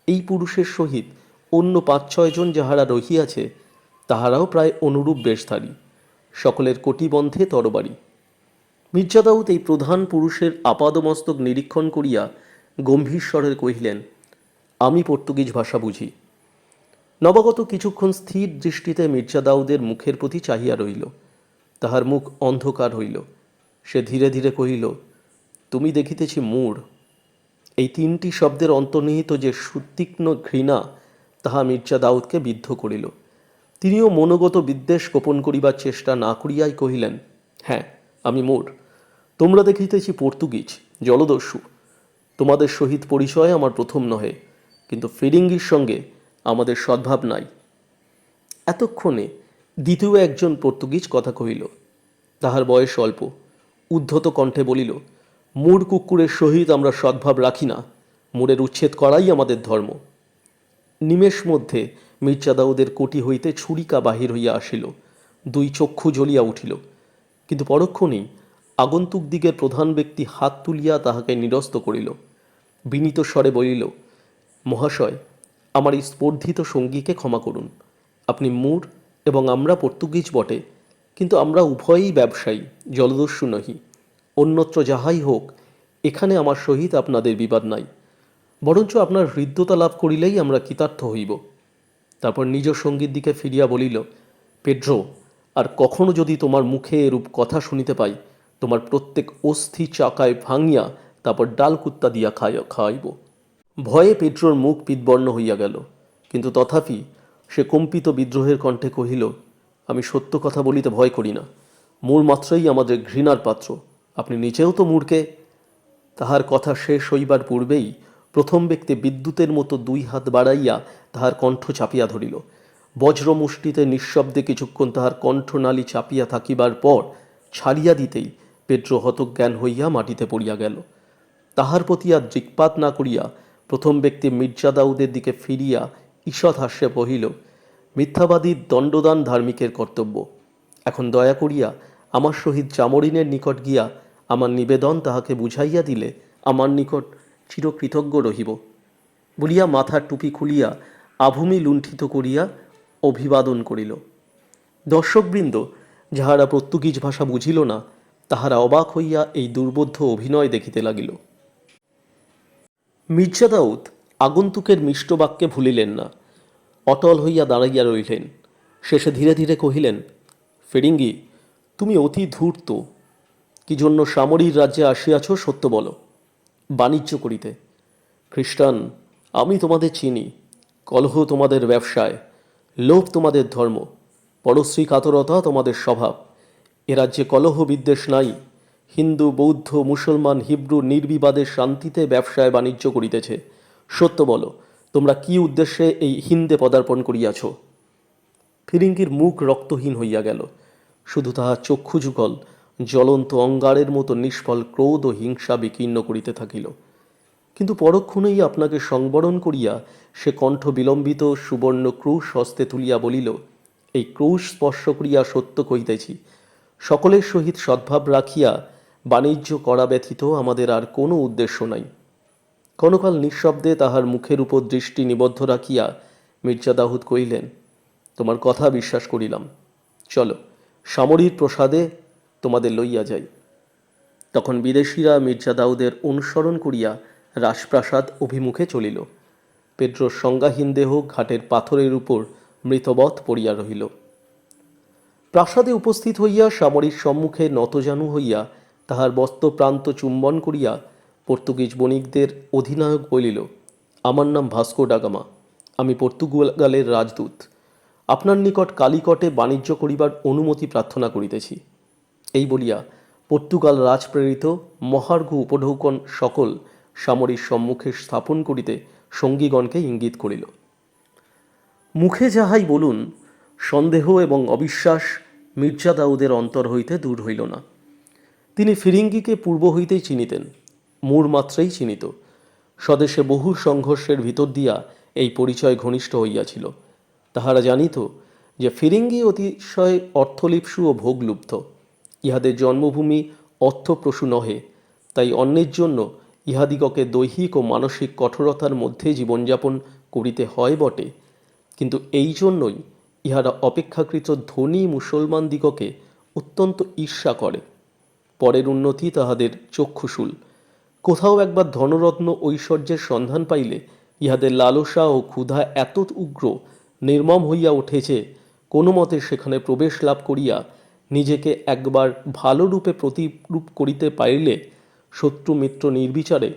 [SPEAKER 1] এই পুরুষের সহিত অন্য 5-6 জন যাহারা রহিয়াছে তাহারাও প্রায় অনুরূপ বেশধারী, সকলের কটিবন্ধে তরবারি। মির্জা দাউদ এই প্রধান পুরুষের আপাদমস্তক নিরীক্ষণ করিয়া গম্ভীর স্বরে কহিলেন, আমি পর্তুগিজ ভাষা বুঝি। নবাগত কিছুক্ষণ স্থির দৃষ্টিতে মির্জা দাউদের মুখের প্রতি চাহিয়া রহিল। তাহার মুখ অন্ধকার হইল। সে ধীরে ধীরে কহিল, তুমি দেখিতেছি মূঢ়। এই 3টি শব্দের অন্তর্নিহিত যে সুতীক্ষ্ণ ঘৃণা তাহা মির্জা দাউদকে বিদ্ধ করিল। তিনিও মনোগত বিদ্বেষ গোপন করিবার চেষ্টা না করিয়াই কহিলেন, হ্যাঁ, আমি মূঢ়। তোমরা দেখিতেছি পর্তুগিজ, জলদস্যু। তোমাদের সহিত পরিচয় আমার প্রথম নহে, কিন্তু ফিরিঙ্গির সঙ্গে আমাদের সদ্ভাব নাই। এতক্ষণে দ্বিতীয় একজন পর্তুগিজ কথা কহিল। তাহার বয়স অল্প। উদ্ধত কণ্ঠে বলিল, মূঢ় কুকুরের সহিত আমরা সদ্ভাব রাখি না। মূঢ়ের উচ্ছেদ করাই আমাদের ধর্ম। নিমেষ মধ্যে মির্জা দাউদের কোটি হইতে ছুরিকা বাহির হইয়া আসিল। 2 চক্ষু জ্বলিয়া উঠিল। কিন্তু পরক্ষণেই আগন্তুকদিগের প্রধান ব্যক্তি হাত তুলিয়া তাহাকে নিরস্ত করিল। বিনীত স্বরে বলিল, মহাশয়, আমার এই স্পর্ধিত সঙ্গীকে ক্ষমা করুন। আপনি মূঢ় এবং আমরা পর্তুগিজ বটে, কিন্তু আমরা উভয়েই ব্যবসায়ী, জলদস্যু নহি। অন্যত্র যাহাই হোক, এখানে আমার সহিত আপনাদের বিবাদ নাই, বরঞ্চ আপনার হৃদ্যতা লাভ করিলেই আমরা কৃতার্থ হইব। তারপর নিজ সঙ্গীর দিকে ফিরিয়া বলিল, পেড্রো, আর কখনো যদি তোমার মুখে এরূপ কথা শুনিতে পাই, তোমার প্রত্যেক অস্থি চাকায় ভাঙিয়া তারপর ডাল কুত্তা দিয়া খাওয়াইব। ভয়ে পেড্রোর মুখ পিতবর্ণ হইয়া গেল, কিন্তু তথাপি সে কম্পিত বিদ্রোহের কণ্ঠে কহিল, আমি সত্য কথা বলিতে ভয় করি না। মূঢ় মাত্রই আমাদের ঘৃণার পাত্র। আপনি নিজেও তো মূঢ়কে। তাহার কথা শেষ হইবার পূর্বেই প্রথম ব্যক্তি বিদ্যুতের মতো দুই হাত বাড়াইয়া তাহার কণ্ঠ চাপিয়া ধরিল। বজ্রমুষ্টিতে নিঃশব্দে কিছুক্ষণ তাহার কণ্ঠনালী চাপিয়া থাকিবার পর ছাড়িয়া দিতেই পেড্রো হতজ্ঞান হইয়া মাটিতে পড়িয়া গেল। তাহার প্রতি আর দৃকপাত না করিয়া প্রথম ব্যক্তি মির্জা দাউদের দিকে ফিরিয়া ঈষৎ হাস্যে কহিল, মিথ্যাবাদীর দণ্ডদান ধার্মিকের কর্তব্য। এখন দয়া করিয়া আমার সহিত জামরিনের নিকট গিয়া আমার নিবেদন তাহাকে বুঝাইয়া দিলে আমার নিকট চিরকৃতজ্ঞ রহিব। বলিয়া মাথার টুপি খুলিয়া আভূমি লুণ্ঠিত করিয়া অভিবাদন করিল। দর্শকবৃন্দ, যাহারা পর্তুগিজ ভাষা বুঝিল না, তাহারা অবাক হইয়া এই দুর্বোধ্য অভিনয় দেখিতে লাগিল। মির্জা দাউদ আগন্তুকের মিষ্ট বাক্যে ভুলিলেন না, অটল হইয়া দাঁড়াইয়া রইলেন। শেষে ধীরে ধীরে কহিলেন, ফিরিঙ্গি, তুমি অতি ধূর্ত। কি জন্য সামরির রাজ্যে আসিয়াছ সত্য বলো। বাণিজ্য করিতে। খ্রিস্টান, আমি তোমাদের চিনি। কলহ তোমাদের ব্যবসায়, লোভ তোমাদের ধর্ম, পরশ্রী কাতরতা তোমাদের স্বভাব। এ রাজ্যে কলহ বিদ্বেষ নাই। হিন্দু, বৌদ্ধ, মুসলমান, হিব্রু নির্বিবাদে শান্তিতে ব্যবসায় বাণিজ্য করিতেছে। সত্য বলো, তোমরা কি উদ্দেশ্যে এই হিন্দে পদার্পণ করিয়াছ? ফিরিঙ্গির মুখ রক্তহীন হইয়া গেল। শুধু তাহার চক্ষুযুগল জ্বলন্ত অঙ্গারের মতো নিষ্ফল ক্রোধ ও হিংসা বিকীর্ণ করিতে থাকিল। কিন্তু পরক্ষণেই আপনাকে সংবরণ করিয়া সে কণ্ঠ বিলম্বিত সুবর্ণ ক্রুশ হস্তে তুলিয়া বলিল, এই ক্রুশ স্পর্শ করিয়া সত্য কহিতেছি, সকলের সহিত সদ্ভাব রাখিয়া বাণিজ্য করা ব্যতীত আমাদের আর কোনো উদ্দেশ্য নাই। ক্ষণকাল নিঃশব্দে তাহার মুখের উপর দৃষ্টি নিবদ্ধ রাখিয়া মির্জা দাউদ কহিলেন, তোমার কথা বিশ্বাস করিলাম। চলো, সামরির প্রসাদে তোমাদের লইয়া যাই। তখন বিদেশীরা মির্জা দাউদের অনুসরণ করিয়া রাজপ্রাসাদ অভিমুখে চলিল। পেড্রোর সংজ্ঞাহীন দেহ ঘাটের পাথরের উপর মৃতবৎ পড়িয়া রহিল। প্রাসাদে উপস্থিত হইয়া সামরির সম্মুখে নতজানু হইয়া তাহার বস্ত্রপ্রান্ত চুম্বন করিয়া পর্তুগিজ বণিকদের অধিনায়ক বলিল, আমার নাম ভাস্কো ডা গামা। আমি পর্তুগালের রাজদূত। আপনার নিকট কালিকটে বাণিজ্য করিবার অনুমতি প্রার্থনা করিতেছি। এই বলিয়া পর্তুগাল রাজপ্রেরিত মহার্ঘ উপঢৌকন সকল সামরিক সম্মুখে স্থাপন করিতে সঙ্গীগণকে ইঙ্গিত করিল। মুখে যাহাই বলুন, সন্দেহ এবং অবিশ্বাস মির্জা দাউদের অন্তর হইতে দূর হইল না। তিনি ফিরিঙ্গিকে পূর্ব হইতেই চিনিতেন, মূঢ় মাত্রেই চিনিত। স্বদেশে বহু সংঘর্ষের ভিতর দিয়া এই পরিচয় ঘনিষ্ঠ হইয়াছিল। তাহারা জানিত যে ফিরিঙ্গি অতিশয় অর্থলিপ্সু ও ভোগলুব্ধ। ইহাদের জন্মভূমি অর্থপ্রসূ নহে, তাই অন্যের জন্য ইহাদিগকে দৈহিক ও মানসিক কঠোরতার মধ্যে জীবনযাপন করিতে হয় বটে, কিন্তু এই জন্যই ইহারা অপেক্ষাকৃত ধনী মুসলমানদিগকে অত্যন্ত ঈর্ষা করে। পরের উন্নতি তাহাদের চক্ষুশূল। কোথাও একবার ধনরত্ন ঐশ্বর্যের সন্ধান পাইলে ইহাদের লালসা ও ক্ষুধা এত উগ্র নির্মম হইয়া উঠেছে, কোনো মতে সেখানে প্রবেশ লাভ করিয়া নিজেকে একবার ভালো রূপে প্রতিরূপ করিতে পারিলে শত্রু মিত্র নির্বিচারে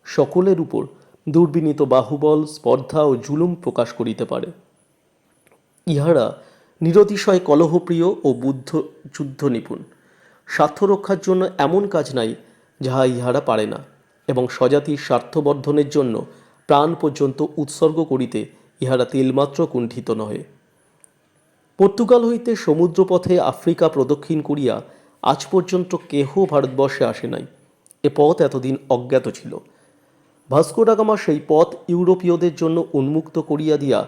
[SPEAKER 1] সকলের উপর দুর্বিনীত বাহুবল, স্পর্ধা ও জুলুম প্রকাশ করিতে পারে। ইহারা নিরতিশয় কলহপ্রিয় ও বুদ্ধ যুদ্ধ নিপুণ। স্বার্থ রক্ষার জন্য এমন কাজ নাই যাহা ইহারা পারে না, এবং স্বজাতির স্বার্থবর্ধনের জন্য প্রাণ পর্যন্ত উৎসর্গ করিতে ইহারা তিলমাত্র কুণ্ঠিত নহে। পর্তুগাল হইতে সমুদ্রপথে আফ্রিকা প্রদক্ষিণ করিয়া আজ পর্যন্ত কেহ ভারতবর্ষে আসে নাই। এ পথ এতদিন অজ্ঞাত ছিল। ভাস্কো ডা গামা সেই পথ ইউরোপীয়দের জন্য উন্মুক্ত করিয়া দিয়া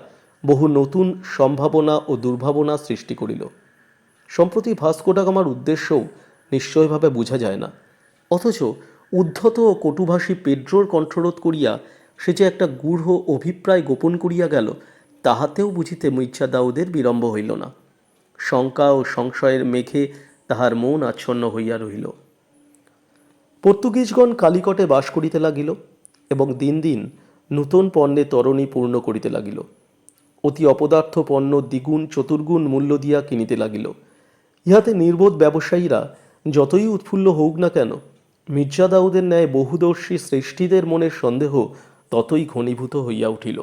[SPEAKER 1] বহু নতুন সম্ভাবনা ও দুর্ভাবনা সৃষ্টি করিল। সম্প্রতি ভাস্কো ডা গামার উদ্দেশ্যও নিশ্চয়ভাবে বোঝা যায় না, অথচ উদ্ধত ও কটুভাষী পেড্রোর কণ্ঠরোধ করিয়া সে যে একটা গূঢ় অভিপ্রায় গোপন করিয়া গেল, তাহাতেও বুঝিতে মির্জা দাউদের বিলম্ব হইল না। শঙ্কা ও সংশয়ের মেঘে তাহার মন আচ্ছন্ন হইয়া রহিল। পর্তুগিজগণ কালিকটে বাস করিতে লাগিল এবং দিন দিন নূতন পণ্যে তরণী পূর্ণ করিতে লাগিল। অতি অপদার্থ পণ্য দ্বিগুণ চতুর্গুণ মূল্য দিয়া কিনিতে লাগিল। ইহাতে নির্বোধ ব্যবসায়ীরা যতই উৎফুল্ল হোক না কেন, মির্জা দাউদের ন্যায় বহুদর্শী শ্রেষ্ঠীদের মনের সন্দেহ ততই ঘনীভূত হইয়া উঠিল।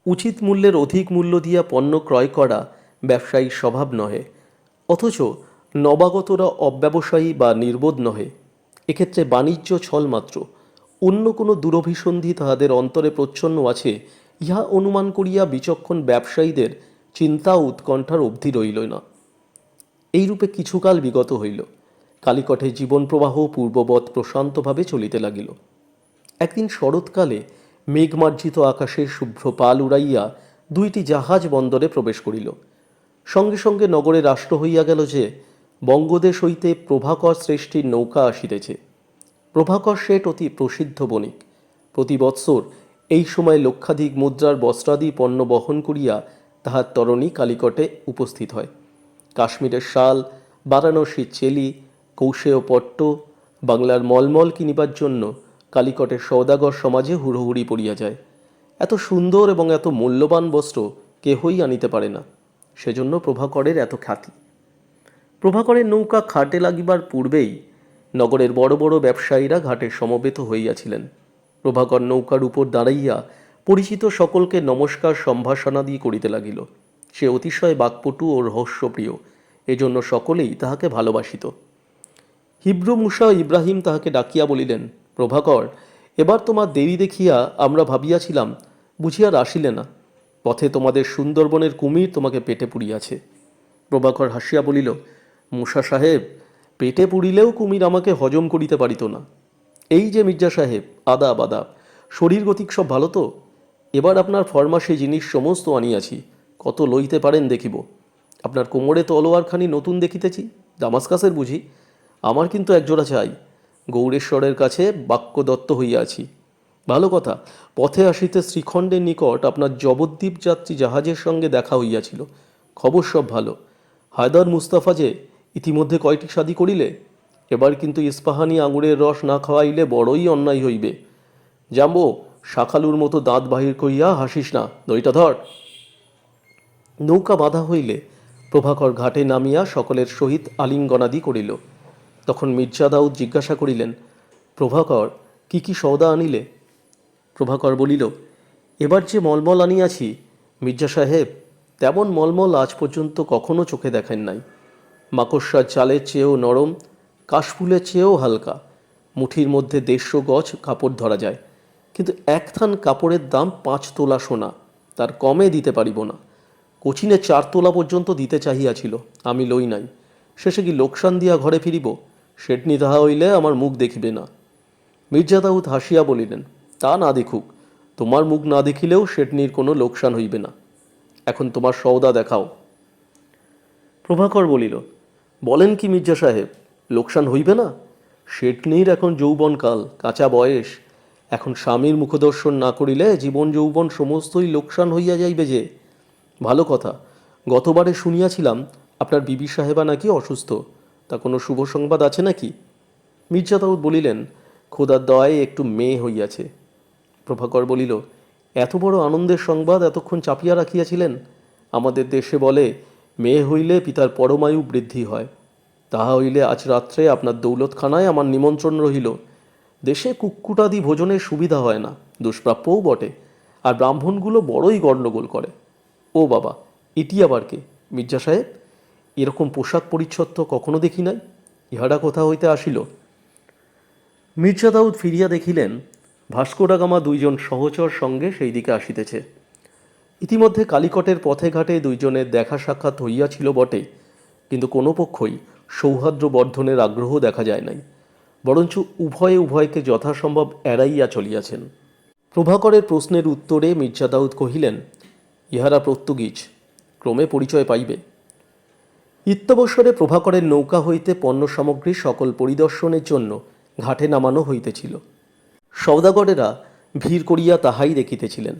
[SPEAKER 1] উচিত মূল্যের অধিক মূল্য দিয়া পণ্য ক্রয় করা ব্যবসায়ীর স্বভাব নহে, অথচ নবাগতরা অব্যবসায়ী বা নির্বোধ নহে। এক্ষেত্রে বাণিজ্য ছলমাত্র, অন্য কোনো দুরভিসন্ধি তাহাদের অন্তরে প্রচ্ছন্ন আছে, ইহা অনুমান করিয়া বিচক্ষণ ব্যবসায়ীদের চিন্তা ও উৎকণ্ঠার অবধি রইল না। এইরূপে কিছুকাল বিগত হইল। কালিকটে জীবন প্রবাহ পূর্ববৎ প্রশান্তভাবে চলিতে লাগিল। একদিন শরৎকালে মেঘমার্জিত আকাশে শুভ্র পাল উড়াইয়া দুইটি জাহাজ বন্দরে প্রবেশ করিল। সঙ্গে সঙ্গে নগরে রাষ্ট্র হইয়া গেল যে বঙ্গদেশ হইতে প্রভাকর শ্রেষ্ঠীর নৌকা আসিতেছে। প্রভাকর শেঠ অতি প্রসিদ্ধ বণিক। প্রতি বৎসর এই সময় লক্ষাধিক মুদ্রার বস্ত্রাদি পণ্য বহন করিয়া তাহার তরণী কালিকটে উপস্থিত হয়। কাশ্মীরের শাল, বারাণসীর চেলি, কৌশেয় পট্ট, বাংলার মলমল কিনিবার জন্য কালিকটের সওদাগর সমাজে হুড়োহুড়ি পড়িয়া যায়। এত সুন্দর এবং এত মূল্যবান বস্ত্র কেহই আনিতে পারে না, সেজন্য প্রভাকরের এত খ্যাতি। প্রভাকরের নৌকা ঘাটে লাগিবার পূর্বেই নগরের বড় বড় ব্যবসায়ীরা ঘাটে সমবেত হইয়াছিলেন। প্রভাকর নৌকার উপর দাঁড়াইয়া পরিচিত সকলকে নমস্কার সম্ভাষণাদি করিতে লাগিল। সে অতিশয় বাক্পটু ও রহস্যপ্রিয়, এজন্য সকলেই তাহাকে ভালোবাসিত। হিব্রু মুসা ইব্রাহিম তাহাকে ডাকিয়া বলিলেন, প্রভাকর, এবার তোমার দেরি দেখিয়া আমরা ভাবিয়াছিলাম বুঝি আর আসিলে না। পথে তোমাদের সুন্দরবনের কুমির তোমাকে পেটে পুড়িয়াছে। প্রভাকর হাসিয়া বলিল, মুসা সাহেব, পেটে পুড়িলেও কুমির আমাকে হজম করিতে পারিত না। এই যে মির্জা সাহেব, আদাব আদাব, শরীর গতিক সব ভালো তো? এবার আপনার ফরমাসে জিনিস সমস্ত আনিয়াছি, কত লইতে পারেন দেখিব। আপনার কোমরে তলোয়ারখানি নতুন দেখিতেছি, দামাস্কাসের বুঝি? আমার কিন্তু একজোড়া চাই। গৌরেশ্বরের কাছে বাক্যদত্ত হইয়াছি। ভালো কথা, পথে আসিতে শ্রীখণ্ডের নিকট আপনার জবদ্বীপ যাত্রী জাহাজের সঙ্গে দেখা হইয়াছিল। খবর সব ভালো। হায়দার মুস্তাফা যে ইতিমধ্যে কয়টি শাদী করিলে। এবার কিন্তু ইস্পাহানি আঙুরের রস না খাওয়াইলে বড়ই অন্যায় হইবে। জাম্বো, শাখালুর মতো দাঁত বাহির করিয়া হাসিস না, দইটা ধর। নৌকা বাঁধা হইলে প্রভাকর ঘাটে নামিয়া সকলের সহিত আলিঙ্গনাদি করিল। তখন মির্জা দাউদ জিজ্ঞাসা করিলেন, প্রভাকর, কি কি সওদা আনিলে? প্রভাকর বলিল, এবার যে মলমল আনিয়াছি মির্জা সাহেব, তেমন মলমল আজ পর্যন্ত কখনো চোখে দেখেন নাই। মাকড়সার চালের চেয়েও নরম, কাশফুলের চেয়েও হালকা, মুঠির মধ্যে 150 গজ কাপড় ধরা যায়। কিন্তু এক থান কাপড়ের দাম 5 তোলা সোনা, তার কমে দিতে পারিব না। কোচিনে 4 তোলা পর্যন্ত দিতে চাহিয়াছিল, আমি লই নাই। শেষে কি লোকসান দিয়া ঘরে ফিরিব? শেটনি তাহা হইলে আমার মুখ দেখিবে না। মির্জা দাউদ হাসিয়া বলিলেন, তা না দেখুক, তোমার মুখ না দেখিলেও শেটনির কোনো লোকসান হইবে না। এখন তোমার সওদা দেখাও। প্রভাকর বলিল, বলেন কি মির্জা সাহেব, লোকসান হইবে না? শেটনির এখন যৌবনকাল, কাঁচা বয়স। এখন স্বামীর মুখদর্শন না করিলে জীবন যৌবন সমস্তই লোকসান হইয়া যাইবে যে। ভালো কথা, গতবারে শুনিয়াছিলাম আপনার বিবি সাহেবা নাকি অসুস্থ, তা কোনো শুভ সংবাদ আছে নাকি? মির্জা দাউদ বলিলেন, খোদার দয়ায় একটু মেয়ে হইয়াছে। প্রভাকর বলিল, এত বড় আনন্দের সংবাদ এতক্ষণ চাপিয়া রাখিয়াছিলেন? আমাদের দেশে বলে, মেয়ে হইলে পিতার পরমায়ু বৃদ্ধি হয়। তাহা হইলে আজ রাত্রে আপনার দৌলতখানায় আমার নিমন্ত্রণ রহিল। দেশে কুক্কুটাদি ভোজনের সুবিধা হয় না, দুষ্প্রাপ্যও বটে, আর ব্রাহ্মণগুলো বড়ই গণ্ডগোল করে। ও বাবা, এটি আবার কে? মির্জা সাহেব, এরকম পোশাক পরিচ্ছদ তো কখনো দেখি নাই, ইহারা কোথা হইতে আসিল? মির্জা দাউদ ফিরিয়া দেখিলেন ভাস্কো ডা গামা 2 জন সহচর সঙ্গে সেই দিকে আসিতেছে। ইতিমধ্যে কালিকটের পথে ঘাটে 2 জনের দেখা সাক্ষাৎ হইয়াছিল বটে, কিন্তু কোনো পক্ষই সৌহার্দ্য বর্ধনের আগ্রহ দেখা যায় নাই, বরঞ্চ উভয়ে উভয়কে যথাসম্ভব এড়াইয়া চলিয়াছেন। প্রভাকরের প্রশ্নের উত্তরে মির্জা দাউদ কহিলেন, ইহারা প্রত্যগীচ, ক্রমে পরিচয় পাইবে। ইত্যবসরে প্রভাকরের নৌকা হইতে পণ্য সামগ্রী সকল পরিদর্শনের জন্য ঘাটে নামানো হইতেছিল। সওদাগরেরা ভিড় করিয়া তাহাই দেখিতেছিলেন।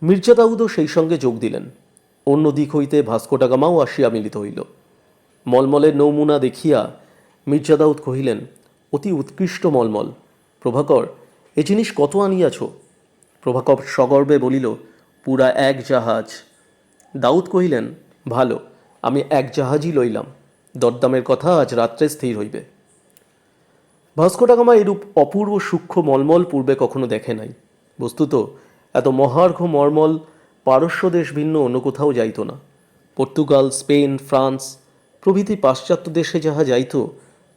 [SPEAKER 1] মির্জা দাউদও সেই সঙ্গে যোগ দিলেন। অন্য দিক হইতে ভাস্কো ডা গামাও আসিয়া মিলিত হইল। মলমলের নমুনা দেখিয়া মির্জা দাউদ কহিলেন, অতি উৎকৃষ্ট মলমল। প্রভাকর, এ জিনিস কত আনিয়াছ? প্রভাকর সগর্বে বলিল, পুরা এক জাহাজ। দাউদ কহিলেন, ভালো, আমি এক জাহাজই লইলাম, দরদামের কথা আজ রাত্রে স্থির হইবে। ভাস্কো ডা গামা এরূপ অপূর্ব সূক্ষ্ম মলমল পূর্বে কখনো দেখে নাই। বস্তুত এত মহার্ঘ মর্মল পারস্য দেশ ভিন্ন অন্য কোথাও যাইত না। পর্তুগাল, স্পেন, ফ্রান্স প্রভৃতি পাশ্চাত্য দেশে যাহা যাইত,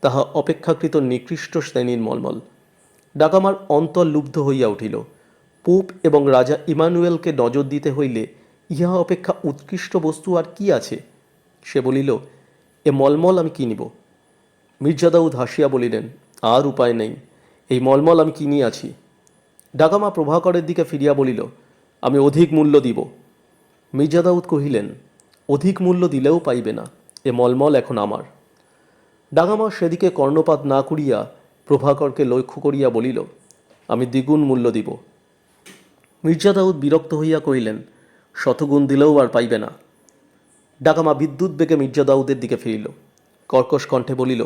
[SPEAKER 1] তাহা অপেক্ষাকৃত নিকৃষ্ট শ্রেণীর মলমল। ডাকামার অন্তর লুব্ধ হইয়া উঠিল। পোপ এবং রাজা ইমানুয়েলকে নজর দিতে হইলে ইহা অপেক্ষা উৎকৃষ্ট বস্তু আর কি আছে? সে বলিল, এ মলমল আমি কিনিব। মির্জা দাউদ হাসিয়া বলিলেন, আর উপায় নেই, এই মলমল আমি কিনিয়াছি। ডাকামা প্রভাকরের দিকে ফিরিয়া বলিল, আমি অধিক মূল্য দিব। মির্জা দাউদ কহিলেন, অধিক মূল্য দিলেও পাইবে না, এ মলমল এখন আমার। ডাকামা সেদিকে কর্ণপাত না করিয়া প্রভাকরকে লক্ষ্য করিয়া বলিল, আমি দ্বিগুণ মূল্য দিব। মির্জা দাউদ বিরক্ত হইয়া কহিলেন, শতগুণ দিলেও আর পাইবে না। ডাকামা বিদ্যুৎ বেগে মির্জা দাউদের দিকে ফিরিল, কর্কশ কণ্ঠে বলিল,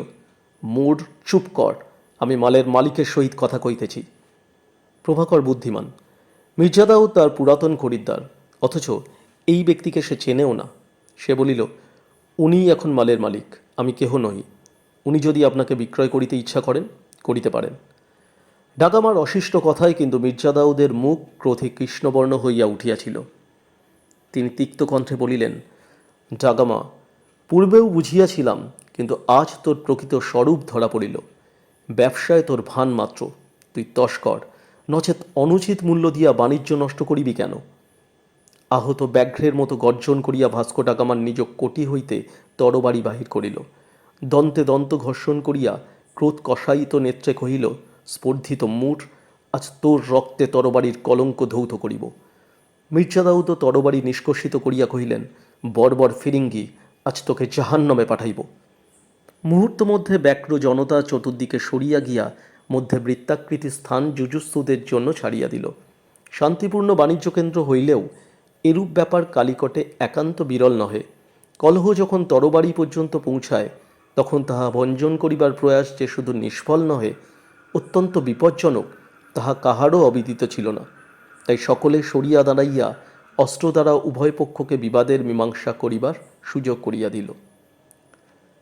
[SPEAKER 1] মূঢ়, চুপ কর, আমি মালের মালিকের সহিত কথা কইতেছি। প্রভাকর বুদ্ধিমান। মির্জা দাউদ তার পুরাতন খরিদ্দার, অথচ এই ব্যক্তিকে সে চেনেও না। সে বলিল, উনিই এখন মালের মালিক, আমি কেহ নহি। উনি যদি আপনাকে বিক্রয় করিতে ইচ্ছা করেন, করিতে পারেন। ডাকামার অশিষ্ট কথায় কিন্তু মির্জা দাউদের মুখ ক্রোধে কৃষ্ণবর্ণ হইয়া উঠিয়াছিল। তিনি তিক্ত কণ্ঠে বলিলেন, ডাকামা, পূর্বেও বুঝিয়াছিলাম, কিন্তু আজ তোর প্রকৃত স্বরূপ ধরা পড়িল। ব্যবসায় তোর ভান মাত্র, তুই তস্কর, নচেত অনুচিত মূল্য দিয়া বাণিজ্য নষ্ট করিবি কেন? আহত ব্যাঘ্রের মতো গর্জন করিয়া ভাস্কো ডা গামার নিজ কোটি হইতে তরবারি বাহির করিল। দন্তে দন্ত ঘর্ষণ করিয়া ক্রোধ কষায়িত নেত্রে কহিল, স্পর্ধিত মূঢ়, আজ তোর রক্তে তরবারির কলঙ্ক ধৌত করিব। মির্জা দাউদ তরবারি নিষ্কর্ষিত করিয়া কহিলেন, বর্বর ফিরিঙ্গি, আজ তোকে জাহান্নামে পাঠাইব। মুহূর্ত মধ্যে ব্যাক্র জনতা চতুর্দিকে সরিয়া গিয়া মধ্যে বৃত্তাকৃতি স্থান জুজুৎসুদের জন্য ছাড়িয়া দিল। শান্তিপূর্ণ বাণিজ্যকেন্দ্র হইলেও এরূপ ব্যাপার কালিকটে একান্ত বিরল নহে। কলহ যখন তরবারি পর্যন্ত পৌঁছায়, তখন তাহা ভঞ্জন করিবার প্রয়াস যে শুধু নিষ্ফল নহে, অত্যন্ত বিপজ্জনক, তাহা কাহারও অবিদিত ছিল না। তাই সকলে সরিয়া দাঁড়াইয়া অস্ত্র দ্বারা উভয় পক্ষকে বিবাদের মীমাংসা করিবার সুযোগ করিয়া দিল।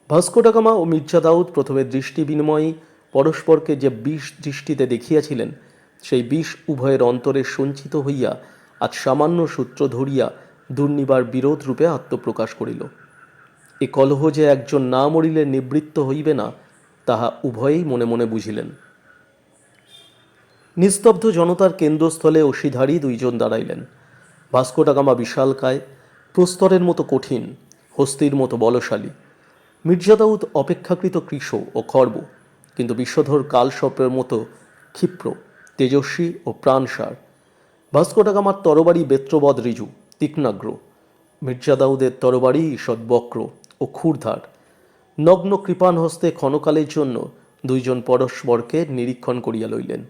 [SPEAKER 1] ভাস্কো ডা গামা ও মির্জা দাউদ প্রথমে দৃষ্টি বিনিময়ই পরস্পরকে যে বিষ দৃষ্টিতে দেখিয়াছিলেন, সেই বিষ উভয়ের অন্তরে সঞ্চিত হইয়া আজ সামান্য সূত্র ধরিয়া দুর্নিবার বিরোধ রূপে আত্মপ্রকাশ করিল। এ কলহ যে একজন না মরিলে নিবৃত্ত হইবে না, তাহা উভয়েই মনে মনে বুঝিলেন। নিস্তব্ধ জনতার কেন্দ্রস্থলে অসিধারী দুইজন দাঁড়াইলেন। ভাস্কো ডা গামা বিশালকায়, প্রস্তরের মতো কঠিন, হস্তির মতো বলশালী। মির্জা দাউদ অপেক্ষাকৃত কৃশ ও খর্ব, কিন্তু বিষধর কালসর্পের মতো ক্ষিপ্র, তেজস্বী ও প্রাণসার। ভাস্কো ডা গামার তরবারি বেত্রবৎ ঋজু, তীক্ষ্ণাগ্র। মির্জা দাউদের তরবারি ঈষৎ বক্র ও ক্ষুরধার। নগ্ন কৃপাণ হস্তে ক্ষণকালের জন্য দুইজন পরস্পরকে নিরীক্ষণ করিয়া লইলেন।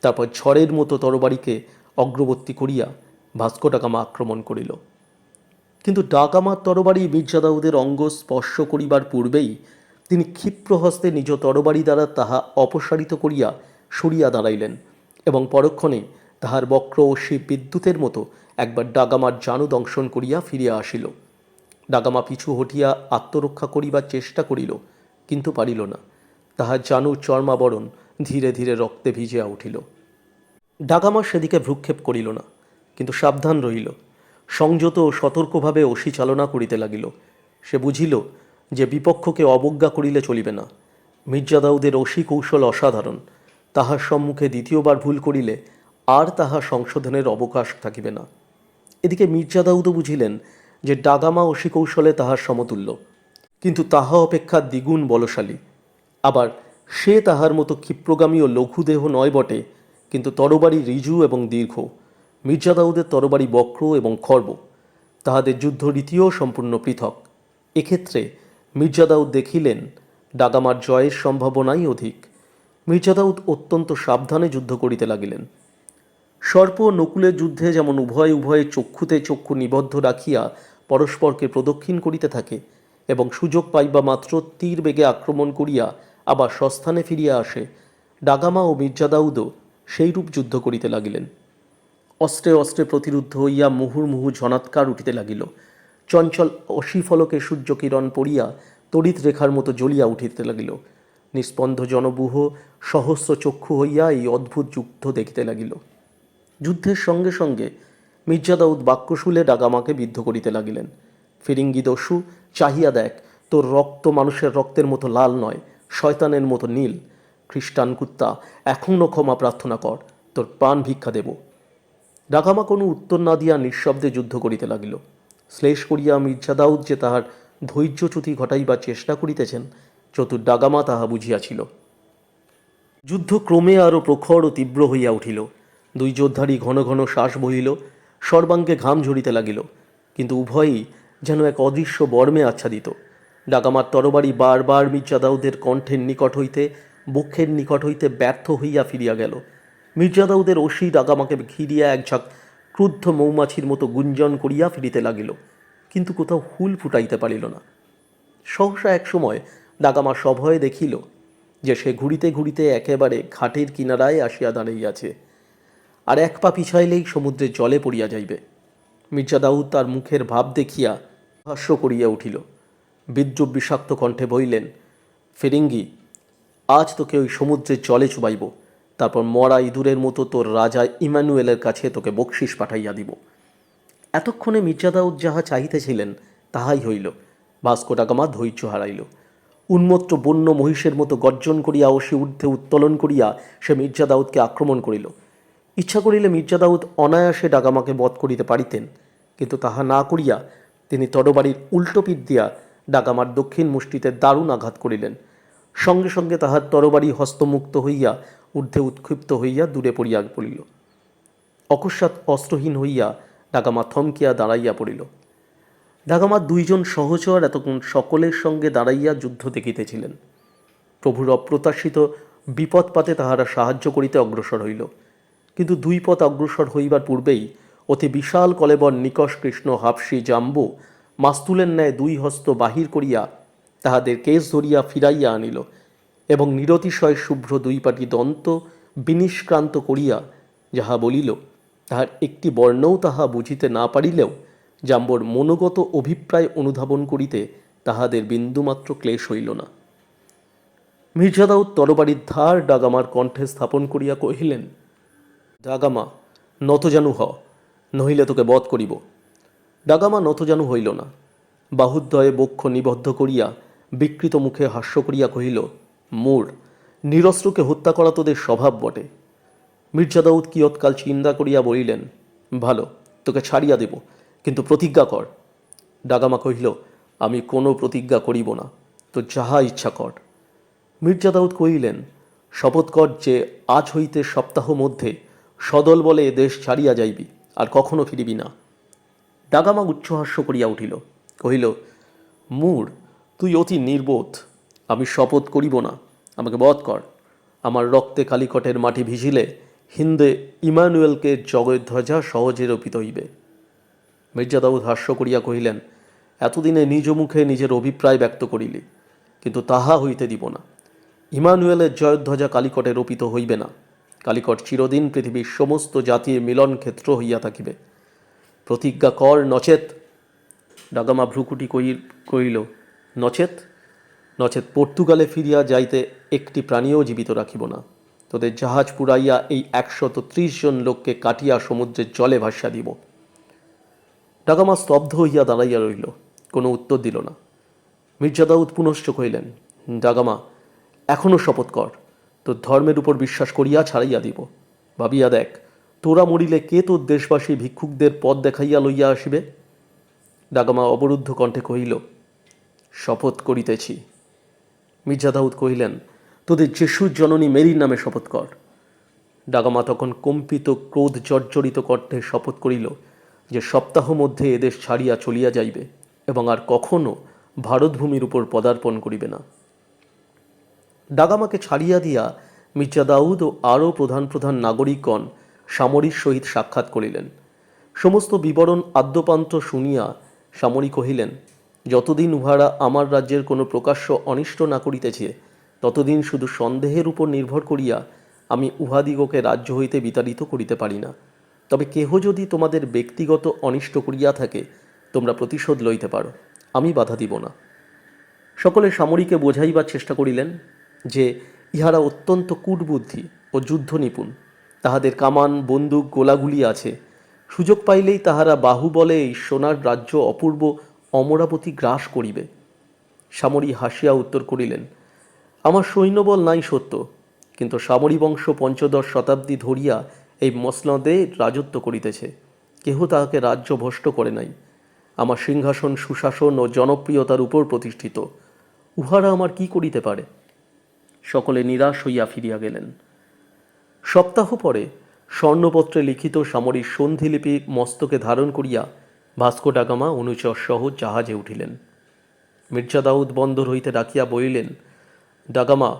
[SPEAKER 1] তারপর ঝড়ের মতো তরবারিকে অগ্রবর্তী করিয়া ভাস্কো ডা গামা আক্রমণ করিল। কিন্তু ডা গামার তরবারি মির্জা দাউদের অঙ্গ স্পর্শ করিবার পূর্বেই তিনি ক্ষিপ্র হস্তে নিজ তরবারি দ্বারা তাহা অপসারিত করিয়া সরিয়া দাঁড়াইলেন এবং পরক্ষণেই তাহার বক্র ও সেই বিদ্যুতের মতো একবার ডা গামার জানু দংশন করিয়া ফিরিয়া আসিল। ডা গামা পিছু হটিয়া আত্মরক্ষা করিবার চেষ্টা করিল, কিন্তু পারিল না। তাহার জানুর চর্মাবরণ ধীরে ধীরে রক্তে ভিজিয়া উঠিল। ডা গামা সেদিকে ভ্রুক্ষেপ করিল না, কিন্তু সাবধান রহিল। সংযত ও সতর্কভাবে অসি চালনা করিতে লাগিল। সে বুঝিল যে বিপক্ষকে অবজ্ঞা করিলে চলিবে না। মির্জা দাউদের অসি কৌশল অসাধারণ, তাহার সম্মুখে দ্বিতীয়বার ভুল করিলে আর তাহা সংশোধনের অবকাশ থাকিবে না। এদিকে মির্জা দাউদও বুঝিলেন যে ডা গামা অসি কৌশলে তাহার সমতুল্য, কিন্তু তাহা অপেক্ষা দ্বিগুণ বলশালী। আবার সে তাহার মতো ক্ষিপ্রগামী ও লঘুদেহ নয় বটে, কিন্তু তরবারি ঋজু এবং দীর্ঘ। মির্জা দাউদের তরবারি বক্র এবং খর্ব। তাহাদের যুদ্ধ রীতিও সম্পূর্ণ পৃথক। এক্ষেত্রে মির্জা দাউদ দেখিলেন ডা গামার জয়ের সম্ভাবনাই অধিক। মির্জা দাউদ অত্যন্ত সাবধানে যুদ্ধ করিতে লাগিলেন। সর্প ও নকুলের যুদ্ধে যেমন উভয়ে উভয়ে চক্ষুতে চক্ষু নিবদ্ধ রাখিয়া পরস্পরকে প্রদক্ষিণ করিতে থাকে এবং সুযোগ পাইবা মাত্র তীর বেগে আক্রমণ করিয়া আবার স্বস্থানে ফিরিয়া আসে, ডা গামা ও মির্জা দাউদও সেইরূপ যুদ্ধ করিতে লাগিলেন। অস্ত্রে অস্ত্রে প্রতিরুদ্ধ হইয়া মুহুর্মুহু ঝনৎকার উঠিতে লাগিল। চঞ্চল অশিফলকে সূর্যকিরণ পড়িয়া তড়িৎ রেখার মতো জ্বলিয়া উঠিতে লাগিল। নিস্পন্দ জনবুহ সহস্র চক্ষু হইয়া এই অদ্ভুত যুদ্ধ দেখিতে লাগিল। যুদ্ধের সঙ্গে সঙ্গে মির্জা দাউদ বাক্যশূলে ডাগামাকে বিদ্ধ করিতে লাগিলেন। ফিরিঙ্গি দস্যু, চাহিয়া দেখ, তোর রক্ত মানুষের রক্তের মতো লাল নয়, শয়তানের মতো নীল। খ্রিস্টান কুত্তা, এখনও ক্ষমা প্রার্থনা কর, তোর প্রাণ ভিক্ষা দেব। ডাগামা কোনো উত্তর না দিয়া নিঃশব্দে যুদ্ধ করিতে লাগিল। শ্লেষ করিয়া মির্জা দাউদ যে তাহার ধৈর্যচ্যুতি ঘটাইবার চেষ্টা করিতেছেন, চতুর ডাগামা তাহা বুঝিয়াছিল। যুদ্ধ ক্রমে আরও প্রখর ও তীব্র হইয়া উঠিল। দুই যোদ্ধারই ঘন ঘন শ্বাস বহিল, সর্বাঙ্গে ঘাম ঝরিতে লাগিল, কিন্তু উভয়ই যেন এক অদৃশ্য বর্মে আচ্ছাদিত। ডাগামার তরবারি বারবার মির্জা দাউদের কণ্ঠের নিকট হইতে, বক্ষের নিকট হইতে ব্যর্থ হইয়া ফিরিয়া গেল। মির্জা দাউদের অসি ডাগামাকে ঘিরিয়া এক ঝাঁক ক্রুদ্ধ মৌমাছির মতো গুঞ্জন করিয়া ফিরিতে লাগিল, কিন্তু কোথাও হুল ফুটাইতে পারিল না। সহসা এক সময় ডাগামা সভয়ে দেখিল যে সে ঘুরিতে ঘুরিতে একেবারে ঘাটের কিনারায় আসিয়া দাঁড়াইয়াছে, আর এক পা পিছাইলেই সমুদ্রের জলে পড়িয়া যাইবে। মির্জা দাউদ তার মুখের ভাব দেখিয়া হাস্য করিয়া উঠিল। বিদ্রুপ বিষাক্ত কণ্ঠে বলিলেন, ফিরিঙ্গি, আজ তোকে ওই সমুদ্রের জলে চুবাইব, তারপর মরা ইঁদুরের মতো তোর রাজা ইমানুয়েলের কাছে তোকে বকশিস পাঠাইয়া দিব। এতক্ষণে মির্জা দাউদ যাহা চাহিতেছিলেন তাহাই হইল। ভাস্কো ডাগামা ধৈর্য হারাইল। উন্মত্ত বন্য মহিষের মতো গর্জন করিয়া অসি ঊর্ধ্বে উত্তোলন করিয়া সে মির্জা দাউদকে আক্রমণ করিল। ইচ্ছা করিলে মির্জা দাউদ অনায়াসে ডাগামাকে বধ করিতে পারিতেন, কিন্তু তাহা না করিয়া তিনি তরবারির উল্টো পিঠ দিয়া ডাগামার দক্ষিণ মুষ্টিতে দারুণ আঘাত করিলেন। সঙ্গে সঙ্গে তাহার তরবারি হস্তমুক্ত হইয়া ঊর্ধ্বে উৎক্ষিপ্ত হইয়া দূরে পড়িয়া পড়িল। অকস্মাৎ অস্ত্রহীন হইয়া ডাগামা থমকিয়া দাঁড়াইয়া পড়িল। ডাগামার দুইজন সহচর এতক্ষণ সকলের সঙ্গে দাঁড়াইয়া যুদ্ধ দেখিতেছিলেন। প্রভুর অপ্রত্যাশিত বিপদপাতে তাহারা সাহায্য করিতে অগ্রসর হইল, কিন্তু দুই পথ অগ্রসর হইবার পূর্বেই অতি বিশাল কলেবর নিকষ কৃষ্ণ হাফসি জাম্বু মাস্তুলের ন্যায় দুই হস্ত বাহির করিয়া তাহাদের কেশ ধরিয়া ফিরাইয়া আনিল, এবং নিরতিশয় শুভ্র দুই পাটি দন্ত বিনিষ্ক্রান্ত করিয়া যাহা বলিল তাহার একটি বর্ণও তাহা বুঝিতে না পারিলেও জাম্বর মনোগত অভিপ্রায় অনুধাবন করিতে তাহাদের বিন্দুমাত্র ক্লেশ হইল না। মির্জা দাউদ তরবারির ধার ডাগামার কণ্ঠে স্থাপন করিয়া কহিলেন, ডাগামা, নতজানু হ, নহিলে তোকে বধ করিব। ডাগামা নতজানু হইল না। বাহুদ্বয়ে বক্ষ নিবদ্ধ করিয়া বিকৃত মুখে হাস্য করিয়া কহিল, মূঢ়, নিরস্ত্রকে হত্যা করা তোদের স্বভাব বটে। মির্জা দাউদ কিয়ৎকাল চিন্তা করিয়া বলিলেন, ভালো, তোকে ছাড়িয়া দেব, কিন্তু প্রতিজ্ঞা কর। ডাগামা কহিল, আমি কোনো প্রতিজ্ঞা করিব না, তো যাহা ইচ্ছা কর। মির্জা দাউদ কহিলেন, শপথ কর যে আজ হইতে সপ্তাহ মধ্যে সদল বলে এ দেশ ছাড়িয়া যাইবি, আর কখনো ফিরিবি না। ডাগামা উচ্চহাস্য করিয়া উঠিল, কহিল, মূঢ়, তুই অতি নির্বোধ। আমি শপথ করিব না, আমাকে বধ কর। আমার রক্তে কালিকটের মাটি ভিজিলে হিন্দে ইমানুয়েলকে জগধ্বজা সহজে রোপিত হইবে। মির্জা দাউদ হাস্য করিয়া কহিলেন, এতদিনে নিজ মুখে নিজের অভিপ্রায় ব্যক্ত করিলি, কিন্তু তাহা হইতে দিব না। ইমানুয়েলের জয়ধ্বজা কালিকটে রোপিত হইবে না। কালিকট চিরদিন পৃথিবীর সমস্ত জাতির মিলন ক্ষেত্র হইয়া থাকিবে। প্রতিজ্ঞা কর, নচেত। ডাগামা ভ্রুকুটি কইল, নচেত? নচেত পর্তুগালে ফিরিয়া যাইতে একটি প্রাণীও জীবিত রাখিব না। তোদের জাহাজ পুরাইয়া এই 130 জন লোককে কাটিয়া সমুদ্রের জলে ভাসিয়া দিব। ডাগামা স্তব্ধ হইয়া দাঁড়াইয়া রহিল, কোনো উত্তর দিল না। মির্জা দাউদ পুনশ্চ কহিলেন, ডাগামা, এখনও শপথ কর, তোর ধর্মের উপর বিশ্বাস করিয়া ছাড়াইয়া দিব। ভাবিয়া দেখ, তোরা মরিলে কে তোর দেশবাসী ভিক্ষুকদের পথ দেখাইয়া লইয়া আসিবে? ডাগামা অবরুদ্ধ কণ্ঠে কহিল, শপথ করিতেছি। মির্জা দাউদ কহিলেন, তোদের যিশুর জননী মেরির নামে শপথ কর। ডাগামা তখন কম্পিত ক্রোধ জর্জরিত কণ্ঠে শপথ করিল যে সপ্তাহ মধ্যে এদেশ ছাড়িয়া চলিয়া যাইবে এবং আর কখনো ভারতভূমির উপর পদার্পণ করিবে না। ডাগামাকে ছাড়িয়া দিয়া মির্জা দাউদ ও আরও প্রধান প্রধান নাগরিকগণ সামরিক সহিত সাক্ষাৎ করিলেন। সমস্ত বিবরণ আদ্যপান্ত শুনিয়া সামরিক কহিলেন, যতদিন উহারা আমার রাজ্যের কোনো প্রকাশ্য অনিষ্ট না করিতেছে, ততদিন শুধু সন্দেহের উপর নির্ভর করিয়া আমি উহাদিগকে রাজ্য হইতে বিতাড়িত করিতে পারি না। তবে কেহ যদি তোমাদের ব্যক্তিগত অনিষ্ট করিয়া থাকে, তোমরা প্রতিশোধ লইতে পারো, আমি বাধা দিব না। সকলে সামরিকে বোঝাইবার চেষ্টা করিলেন যে ইহারা অত্যন্ত কূটবুদ্ধি ও যুদ্ধ নিপুণ, তাহাদের কামান বন্দুক গোলাগুলি আছে, সুযোগ পাইলেই তাহারা বাহুবলে এই সোনার রাজ্য অপূর্ব অমরাবতী গ্রাস করিবে। সামরি হাসিয়া উত্তর করিলেন, আমার সৈন্যবল নাই সত্য, কিন্তু সামরি বংশ পঞ্চদশ শতাব্দী ধরিয়া এই মসনদে রাজত্ব করিতেছে, কেহ তাহাকে রাজ্য ভ্রষ্ট করে নাই। আমার সিংহাসন সুশাসন ও জনপ্রিয়তার উপর প্রতিষ্ঠিত, উহারা আমার কি করিতে পারে? সকলে নিরাশ হইয়া ফিরিয়া গেলেন। সপ্তাহ পরে স্বর্ণপত্রে লিখিত সামরিক সন্ধিলিপি মস্তকে ধারণ করিয়া ভাস্কো ডা গামা অনুচর সহ জাহাজে উঠিলেন। মির্জা দাউদ বন্দর হইতে ডাকিয়া বলিলেন, ডাগামা,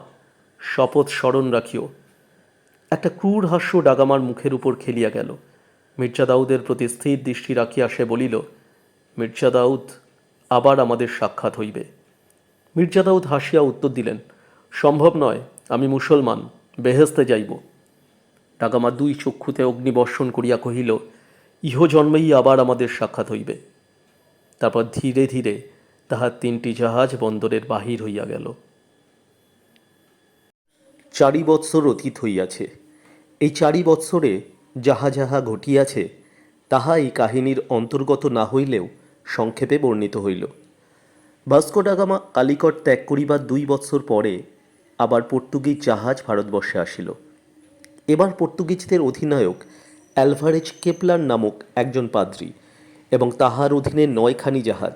[SPEAKER 1] শপথ স্মরণ রাখিও। একটা ক্রূর হাস্য ডাগামার মুখের উপর খেলিয়া গেল। মির্জা দাউদের প্রতি স্থির দৃষ্টি রাখিয়া সে বলিল, মির্জা দাউদ, আবার আমাদের সাক্ষাৎ হইবে। মির্জা দাউদ হাসিয়া উত্তর দিলেন, সম্ভব নয়, আমি মুসলমান, বেহেস্তে যাইব। ডাগামা দুই চক্ষুতে অগ্নিবর্ষণ করিয়া কহিল, ইহজন্মেই আবার আমাদের সাক্ষাৎ হইবে। তারপর ধীরে ধীরে তাহার 3টি জাহাজ বন্দরের বাহির হইয়া গেল। 4 বৎসর অতীত হইয়াছে। এই 4 বৎসরে যাহা যাহা ঘটিয়াছে তাহা এই কাহিনীর অন্তর্গত না হইলেও সংক্ষেপে বর্ণিত হইল। ভাস্কো ডা গামা কালিকট ত্যাগ করিবার 2 বৎসর পরে আবার পর্তুগিজ জাহাজ ভারতবর্ষে আসিল। এবার পর্তুগিজদের অধিনায়ক অ্যালভারেজ কেপলার নামক একজন পাদ্রী এবং তাহার অধীনে 9খানি জাহাজ।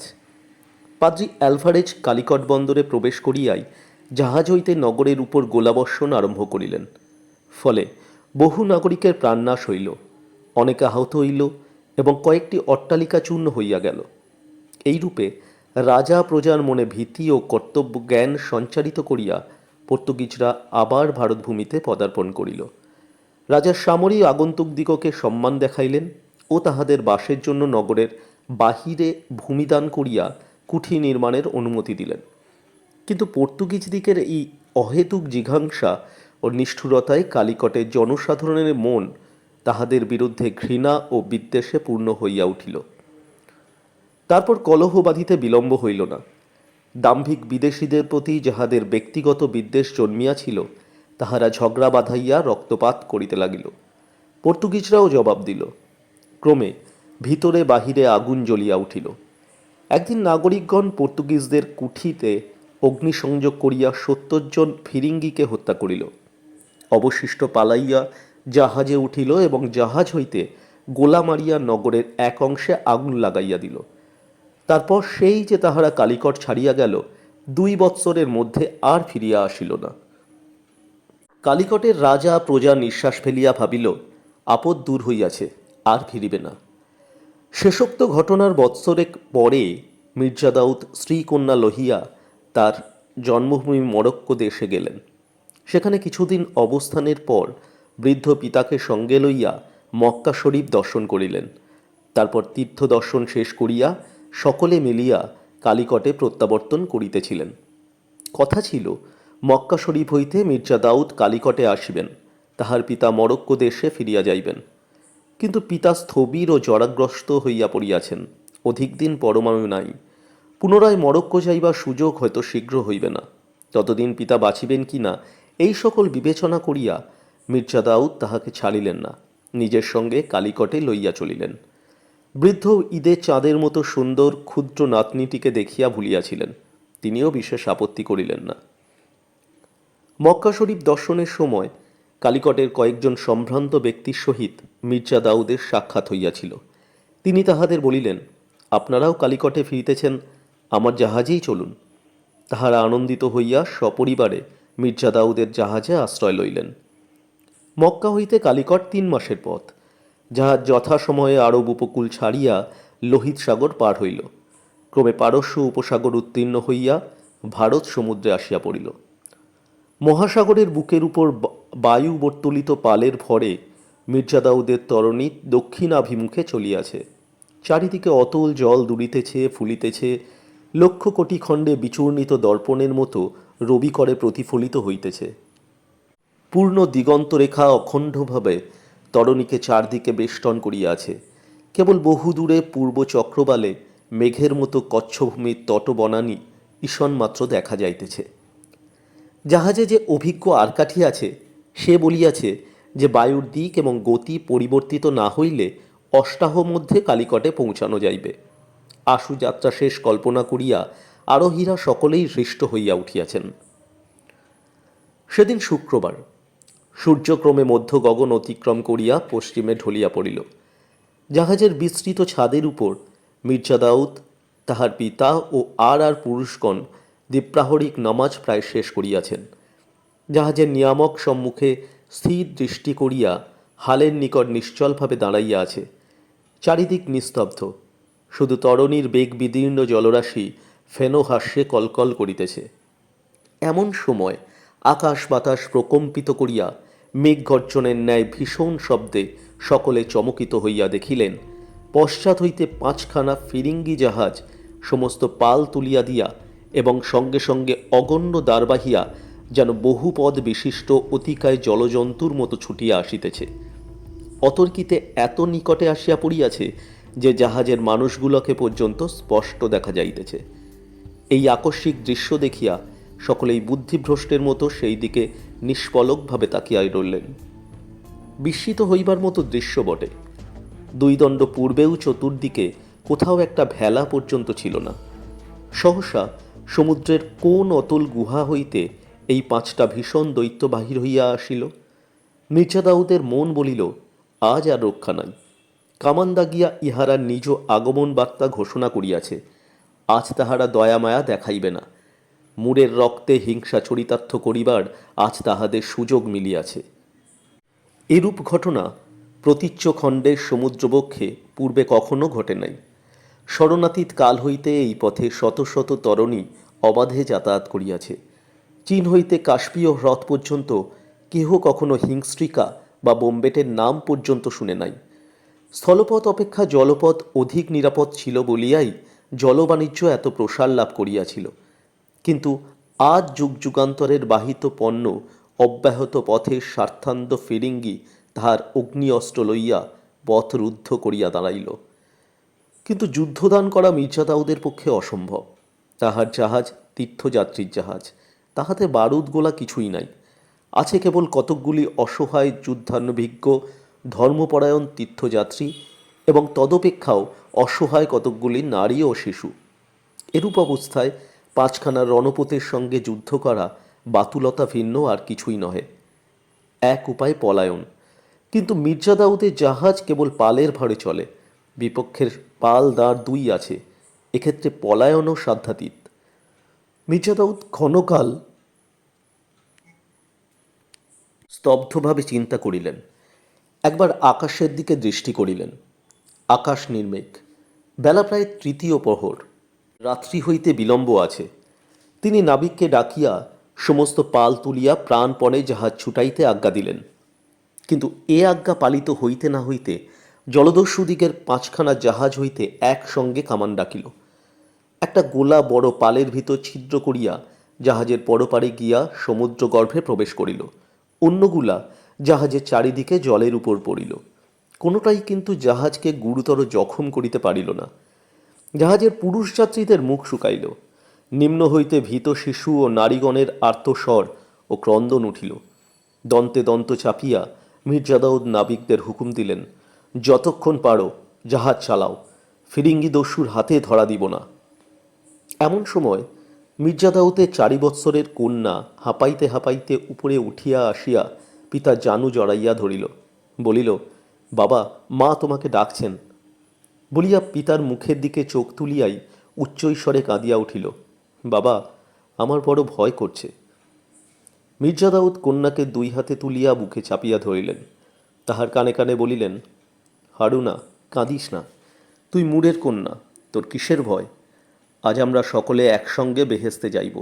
[SPEAKER 1] পাদ্রী অ্যালভারেজ কালিকট বন্দরে প্রবেশ করিয়াই জাহাজ হইতে নগরের উপর গোলাবর্ষণ আরম্ভ করিলেন। ফলে বহু নাগরিকের প্রাণনাশ হইল, অনেকে আহত হইল এবং কয়েকটি অট্টালিকা চূর্ণ হইয়া গেল। এইরূপে রাজা প্রজার মনে ভীতি ও কর্তব্য জ্ঞান সঞ্চারিত করিয়া পর্তুগিজরা আবার ভারতভূমিতে পদার্পণ করিল। রাজা সামরিক আগন্তুকদিগকে সম্মান দেখাইলেন ও তাহাদের বাসের জন্য নগরের বাহিরে ভূমিদান করিয়া কুঠি নির্মাণের অনুমতি দিলেন। কিন্তু পর্তুগিজদিগের এই অহেতুক জিঘাংসা ও নিষ্ঠুরতায় কালিকটের জনসাধারণের মন তাহাদের বিরুদ্ধে ঘৃণা ও বিদ্বেষে পূর্ণ হইয়া উঠিল। তারপর কলহ বাঁধিতে বিলম্ব হইল না। দাম্ভিক বিদেশীদের প্রতি যাহাদের ব্যক্তিগত বিদ্বেষ জন্মিয়াছিল, তাহারা ঝগড়া বাঁধাইয়া রক্তপাত করিতে লাগিল। পর্তুগিজরাও জবাব দিল। ক্রমে ভিতরে বাহিরে আগুন জ্বলিয়া উঠিল। একদিন নাগরিকগণ পর্তুগিজদের কুঠিতে অগ্নিসংযোগ করিয়া 70 জন ফিরিঙ্গিকে হত্যা করিল। অবশিষ্ট পালাইয়া জাহাজে উঠিল এবং জাহাজ হইতে গোলা মারিয়া নগরের এক অংশে আগুন লাগাইয়া দিল। তারপর সেই যে তাহারা কালিকট ছাড়িয়া গেল, 2 বৎসরের মধ্যে আর ফিরিয়া আসিল না। কালিকটের রাজা প্রজা নিঃশ্বাস ফেলিয়া ভাবিল, আপদ দূর হইয়াছে, আর ফিরিবে না। শেষোক্ত ঘটনার বৎসরেক পরে মির্জা দাউদ স্ত্রীকন্যা লহিয়া তার জন্মভূমি মরক্কো দেশে গেলেন। সেখানে কিছুদিন অবস্থানের পর বৃদ্ধ পিতাকে সঙ্গে লইয়া মক্কা শরীফ দর্শন করিলেন। তারপর তীর্থ দর্শন শেষ করিয়া সকলে মিলিয়া কালিকটে প্রত্যাবর্তন করিতেছিলেন। কথা ছিল মক্কা শরীফ হইতে মির্জা দাউদ কালিকটে আসিবেন, তাহার পিতা মরক্কো দেশে ফিরিয়া যাইবেন। কিন্তু পিতা স্থবির ও জরাগ্রস্ত হইয়া পড়িয়াছেন, অধিক দিন পরমায়ু নাই। পুনরায় মরক্কো যাইবার সুযোগ হয়তো শীঘ্র হইবে না। ততদিন পিতা বাঁচিবেন কি না এই সকল বিবেচনা করিয়া মির্জা দাউদ তাহাকে ছাড়িলেন না, নিজের সঙ্গে কালিকটে লইয়া চলিলেন। বৃদ্ধ ঈদে চাঁদের মতো সুন্দর ক্ষুদ্র নাতনিটিকে দেখিয়া ভুলিয়াছিলেন, তিনিও বিশেষ আপত্তি করিলেন না। মক্কা শরীফ দর্শনের সময় কালিকটের কয়েকজন সম্ভ্রান্ত ব্যক্তির সহিত মির্জা দাউদের সাক্ষাৎ হইয়াছিল। তিনি তাহাদের বলিলেন, আপনারাও কালিকটে ফিরিতেছেন, আমার জাহাজেই চলুন। তাহারা আনন্দিত হইয়া সপরিবারে মির্জা দাউদের জাহাজে আশ্রয় লইলেন। মক্কা হইতে কালিকট 3 মাসের পথ। জাহাজ যথাসময়ে আরব উপকূল ছাড়িয়া লোহিত সাগর পার হইল। ক্রমে পারস্য উপসাগর উত্তীর্ণ হইয়া ভারত সমুদ্রে আসিয়া পড়িল। মহাসাগরের বুকের উপর বায়ুবর্তলিত পালের ভরে মির্জা দাউদের তরণী দক্ষিণাভিমুখে চলিয়াছে। চারিদিকে অতল জল দুলিতেছে, ফুলিতেছে, লক্ষ কোটি খণ্ডে বিচূর্ণিত দর্পণের মতো রবি করে প্রতিফলিত হইতেছে। পূর্ণ দিগন্তরেখা অখণ্ডভাবে তরণীকে চারদিকে বেষ্টন করিয়া আছে। কেবল বহুদূরে পূর্ব চক্রবালে মেঘের মতো কচ্ছভূমির তটবনানী ঈষণ মাত্র দেখা যাইতেছে। জাহাজে যে অভিজ্ঞ আরকাঠি আছে, সে বলিয়াছে যে বায়ুর দিক এবং গতি পরিবর্তিত না হইলে অষ্টাহ মধ্যে কালিকটে পৌঁছানো যাইবে। আশু যাত্রা শেষ কল্পনা করিয়া আরোহীরা সকলেই হৃষ্ট হইয়া উঠিয়াছেন। সেদিন শুক্রবার। সূর্যক্রমে মধ্য গগন অতিক্রম করিয়া পশ্চিমে ঢলিয়া পড়িল। জাহাজের বিস্তৃত ছাদের উপর মির্জা দাউদ, তাহার পিতা ও আর পুরুষগণ দ্বীপ্রাহরিক নামাজ প্রায় শেষ করিয়াছেন। জাহাজের নিয়ামক সম্মুখে স্থির দৃষ্টি করিয়া হালের নিকট নিশ্চলভাবে দাঁড়াইয়া আছে। চারিদিক নিস্তব্ধ, শুধু তরণীর বেগ বিদীর্ণ জলরাশি ফেনো হাস্যে কলকল করিতেছে। এমন সময় আকাশ বাতাস প্রকম্পিত করিয়া মেঘগর্জনের ন্যায় ভীষণ শব্দে সকলে চমকিত হইয়া দেখিলেন, পশ্চাৎ হইতে 5খানা ফিরিঙ্গি জাহাজ সমস্ত পাল তুলিয়া দিয়া এবং সঙ্গে সঙ্গে অগণ্য দ্বার বাহিয়া যেন বহুপদ বিশিষ্ট অতিকায় জলজন্তুর মতো ছুটিয়া আসিতেছে। অতর্কিতে এত নিকটে আসিয়া পড়িয়াছে যে জাহাজের মানুষগুলোকে পর্যন্ত স্পষ্ট দেখা যাইতেছে। এই আকস্মিক দৃশ্য দেখিয়া সকলেই বুদ্ধিভ্রষ্টের মতো সেই দিকে নিষ্পলকভাবে তাকিয়া রইলেন। বিস্মিত হইবার মতো দৃশ্য বটে। দুই দণ্ড পূর্বেও চতুর্দিকে কোথাও একটা ভেলা পর্যন্ত ছিল না। সহসা সমুদ্রের কোন অতল গুহা হইতে এই 5টা ভীষণ দৈত্য বাহির হইয়া আসিল। মির্জা দাউদের মন বলিল, আজ আর রক্ষা নাই। কামান দাগিয়া ইহারা নিজ আগমন বার্তা ঘোষণা করিয়াছে। আজ তাহারা দয়ামায়া দেখাইবে না। মুরের রক্তে হিংসা চরিতার্থ করিবার আজ তাহাদের সুযোগ মিলিয়াছে। এরূপ ঘটনা প্রতীচ্য খণ্ডের সমুদ্রবক্ষে পূর্বে কখনো ঘটে নাই। স্মরণাতীত কাল হইতে এই পথে শত শত তরণী অবাধে যাতায়াত করিয়াছে। চীন হইতে কাস্পীয় হ্রদ পর্যন্ত কেহ কখনো হিংস্ট্রিকা বা বোম্বেটের নাম পর্যন্ত শুনে নাই। স্থলপথ অপেক্ষা জলপথ অধিক নিরাপদ ছিল বলিয়াই জলবাণিজ্য এত প্রসার লাভ করিয়াছিল। কিন্তু আজ যুগ যুগান্তরের বাহিত পণ্য অব্যাহত পথের স্বার্থান্ধ ফিরিঙ্গি তাহার অগ্নি অস্ত্র লইয়া পথ রুদ্ধ করিয়া দাঁড়াইল। কিন্তু যুদ্ধদান করা মির্জা দাউদের পক্ষে অসম্ভব। তাহার জাহাজ তীর্থযাত্রীর জাহাজ, তাহাতে বারুদ গোলা কিছুই নাই। আছে কেবল কতকগুলি অসহায় যুদ্ধানভিজ্ঞ ধর্মপরায়ণ তীর্থযাত্রী এবং তদপেক্ষাও অসহায় কতকগুলি নারী ও শিশু। এরূপ অবস্থায় 5খানা রণপোতের সঙ্গে যুদ্ধ করা বাতুলতা ভিন্ন আর কিছুই নহে। এক উপায় পলায়ন। কিন্তু মির্জা দাউদের জাহাজ কেবল পালের ভারে চলে। বিপক্ষের পাল দাঁড় 2 আছে। এক্ষেত্রে পলায়নও সাধ্যাতীত। মির্জা দাউদ ক্ষণকাল স্তব্ধভাবে চিন্তা করিলেন। একবার আকাশের দিকে দৃষ্টি করিলেন। আকাশ নির্মেঘ। বেলা প্রায় 3য় প্রহর। রাত্রি হইতে বিলম্ব আছে। তিনি নাবিককে ডাকিয়া সমস্ত পাল তুলিয়া প্রাণপণে জাহাজ ছুটাইতে আজ্ঞা দিলেন। কিন্তু এ আজ্ঞা পালিত হইতে না হইতে জলদস্যুদিগের 5খানা জাহাজ হইতে একসঙ্গে কামান ডাকিল। একটা গোলা বড় পালের ভিতর ছিদ্র করিয়া জাহাজের পরপারে গিয়া সমুদ্র গর্ভে প্রবেশ করিল। অন্যগুলা জাহাজের চারিদিকে জলের উপর পড়িল। কোনোটাই কিন্তু জাহাজকে গুরুতর জখম করিতে পারিল না। জাহাজের পুরুষ যাত্রীদের মুখ শুকাইল। নিম্ন হইতে ভীত শিশু ও নারীগণের আর্তস্বর ও ক্রন্দন উঠিল। দন্তে দন্ত চাপিয়া মির্জা দাউদ নাবিকদের হুকুম দিলেন, যতক্ষণ পারো জাহাজ চালাও, ফিরিঙ্গি দস্যুর হাতে ধরা দিব না। এমন সময় মির্জা দাউদের 4 বৎসরের কন্যা হাঁপাইতে হাঁপাইতে উপরে উঠিয়া আসিয়া পিতা জানু জড়াইয়া ধরিল। বলিল, বাবা, মা তোমাকে ডাকছেন। বলিয়া পিতার মুখের দিকে চোখ তুলিয়াই উচ্চৈস্বরে কাঁদিয়া উঠিল, বাবা, আমার বড় ভয় করছে। মির্জা দাউদ কন্যাকে 2 হাতে তুলিয়া বুকে চাপিয়া ধরিলেন। তাহার কানে কানে বলিলেন, হারুনা, কাঁদিস না। তুই মুরের কন্যা, তোর কিসের ভয়? আজ আমরা সকলে একসঙ্গে বেহেস্তে যাইব।